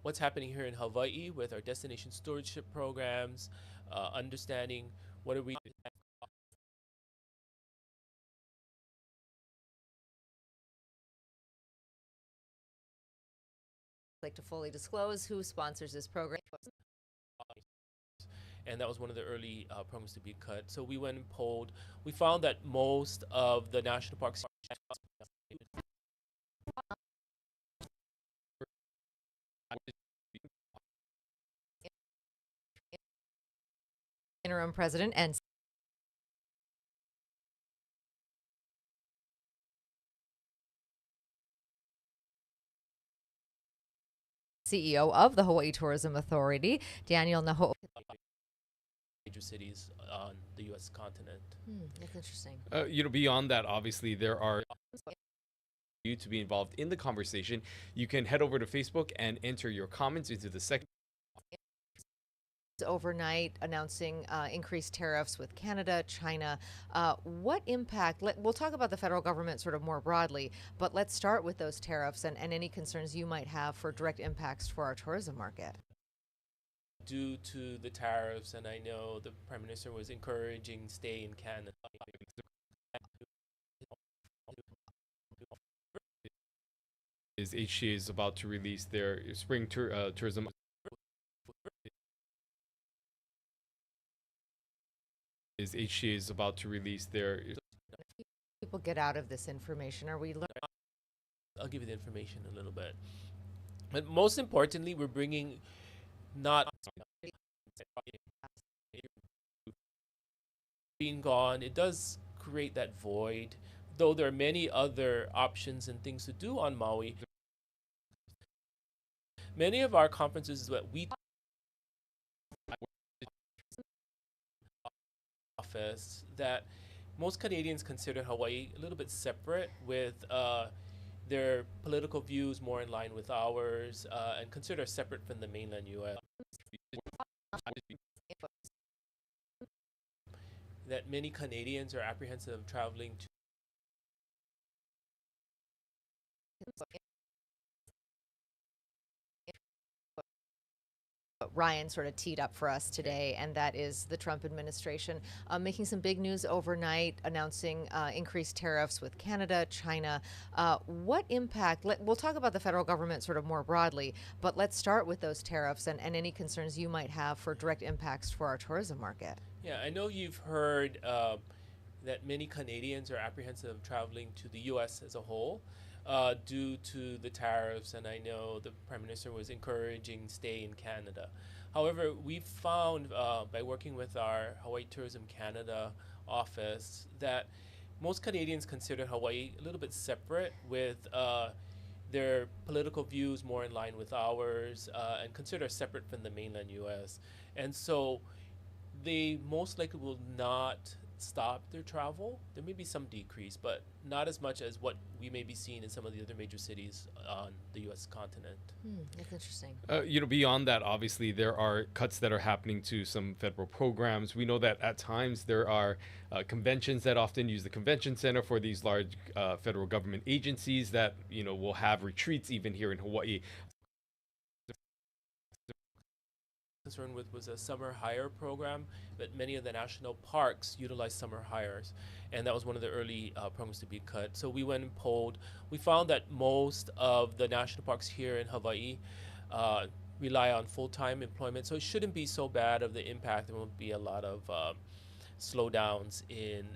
what's happening here in Hawaii with our destination stewardship programs, understanding what are we Like to fully disclose who sponsors this program. and that was one of the early programs to be cut. So we went and polled. We found that most of the national parks Interim president and CEO of the Hawaii Tourism Authority, Daniel Naho. major cities on the U.S. continent. That's interesting. Beyond that, obviously, there are you to be involved in the conversation. You can head over to Facebook and enter your comments into the section. Overnight announcing increased tariffs with Canada, China. What impact, we'll talk about the federal government sort of more broadly, but let's start with those tariffs and any concerns you might have for direct impacts for our tourism market. Due to the tariffs, and I know the Prime Minister was encouraging stay in Canada. HTA is about to release their spring tourism. HTA is about to release their. People get out of this information. Are we? I'll give you the information in a little bit. But most importantly, we're bringing not being gone. It does create that void, though there are many other options and things to do on Maui. Many of our conferences that we office that most Canadians consider Hawaii a little bit separate, with their political views more in line with ours, and consider separate from the mainland U.S. That many Canadians are apprehensive of traveling to. Ryan sort of teed up for us today, and that is the Trump administration making some big news overnight, announcing increased tariffs with Canada, China. What impact, we'll talk about the federal government sort of more broadly, but let's start with those tariffs and any concerns you might have for direct impacts for our tourism market. Yeah, I know you've heard that many Canadians are apprehensive of traveling to the U.S. as a whole. Due to the tariffs, and I know the Prime Minister was encouraging stay in Canada. However, we've found by working with our Hawaii Tourism Canada office that most Canadians consider Hawaii a little bit separate, with their political views more in line with ours, and consider separate from the mainland U.S. And so they most likely will not stop their travel. There may be some decrease, but not as much as what we may be seeing in some of the other major cities on the U.S. continent. That's interesting. Beyond that, obviously, there are cuts that are happening to some federal programs. We know that at times there are conventions that often use the convention center for these large federal government agencies that, will have retreats even here in Hawaii. Concerned with was a summer hire program, but many of the national parks utilize summer hires, and that was one of the early programs to be cut. So we went and polled. We found that most of the national parks here in Hawaii rely on full-time employment, so it shouldn't be so bad of the impact. There won't be a lot of slowdowns in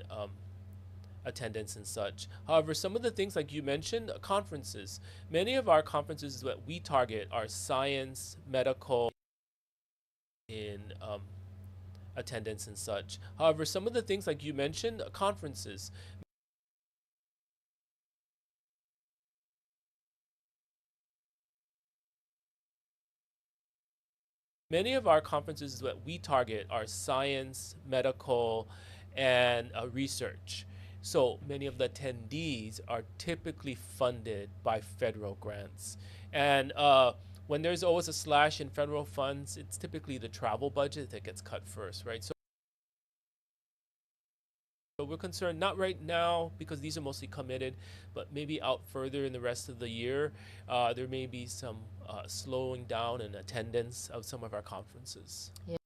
attendance and such. However, some of the things like you mentioned, conferences. Many of our conferences that we target are science, medical, in attendance and such. However, some of the things like you mentioned, conferences. Many of our conferences that we target are science, medical, and research. So many of the attendees are typically funded by federal grants. And when there's always a slash in federal funds, it's typically the travel budget that gets cut first, right? So So we're concerned not right now because these are mostly committed, but maybe out further in the rest of the year, there may be some slowing down in attendance of some of our conferences. Yeah.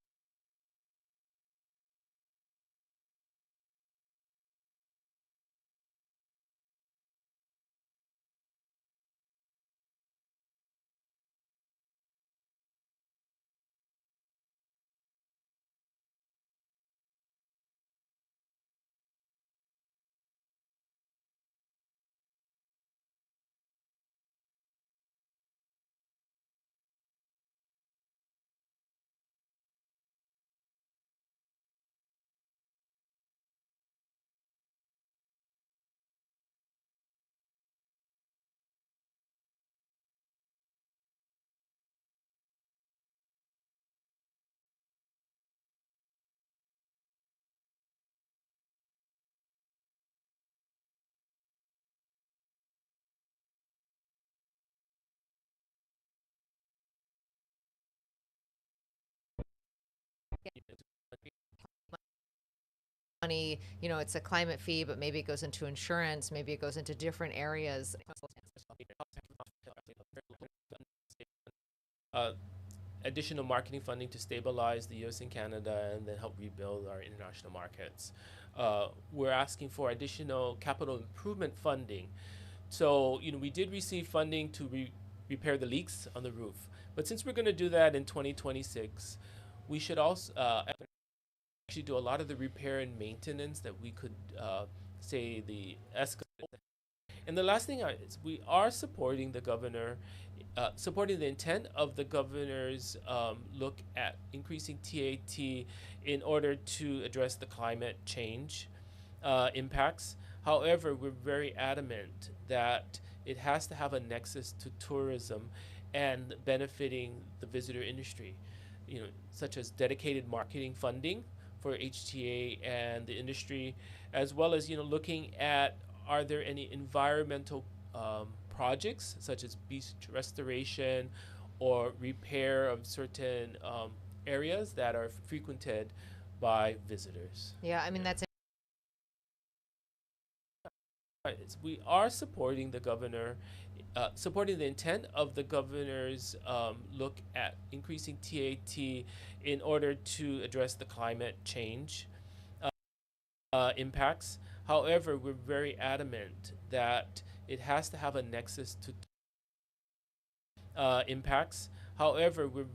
Money, it's a climate fee, but maybe it goes into insurance, maybe it goes into different areas. Additional marketing funding to stabilize the U.S. and Canada and then help rebuild our international markets. We're asking for additional capital improvement funding. So, we did receive funding to repair the leaks on the roof. But since we're going to do that in 2026, we should also actually do a lot of the repair and maintenance that we could say the escalate. And the last thing is we are supporting the governor, supporting the intent of the governor's look at increasing TAT in order to address the climate change impacts. However, we're very adamant that it has to have a nexus to tourism and benefiting the visitor industry, such as dedicated marketing funding for HTA and the industry, as well as looking at are there any environmental projects such as beach restoration or repair of certain areas that are frequented by visitors. Yeah, I mean, that's we are supporting the governor, supporting the intent of the governor's look at increasing TAT in order to address the climate change impacts. However, we're very adamant that it has to have a nexus to impacts. However, we're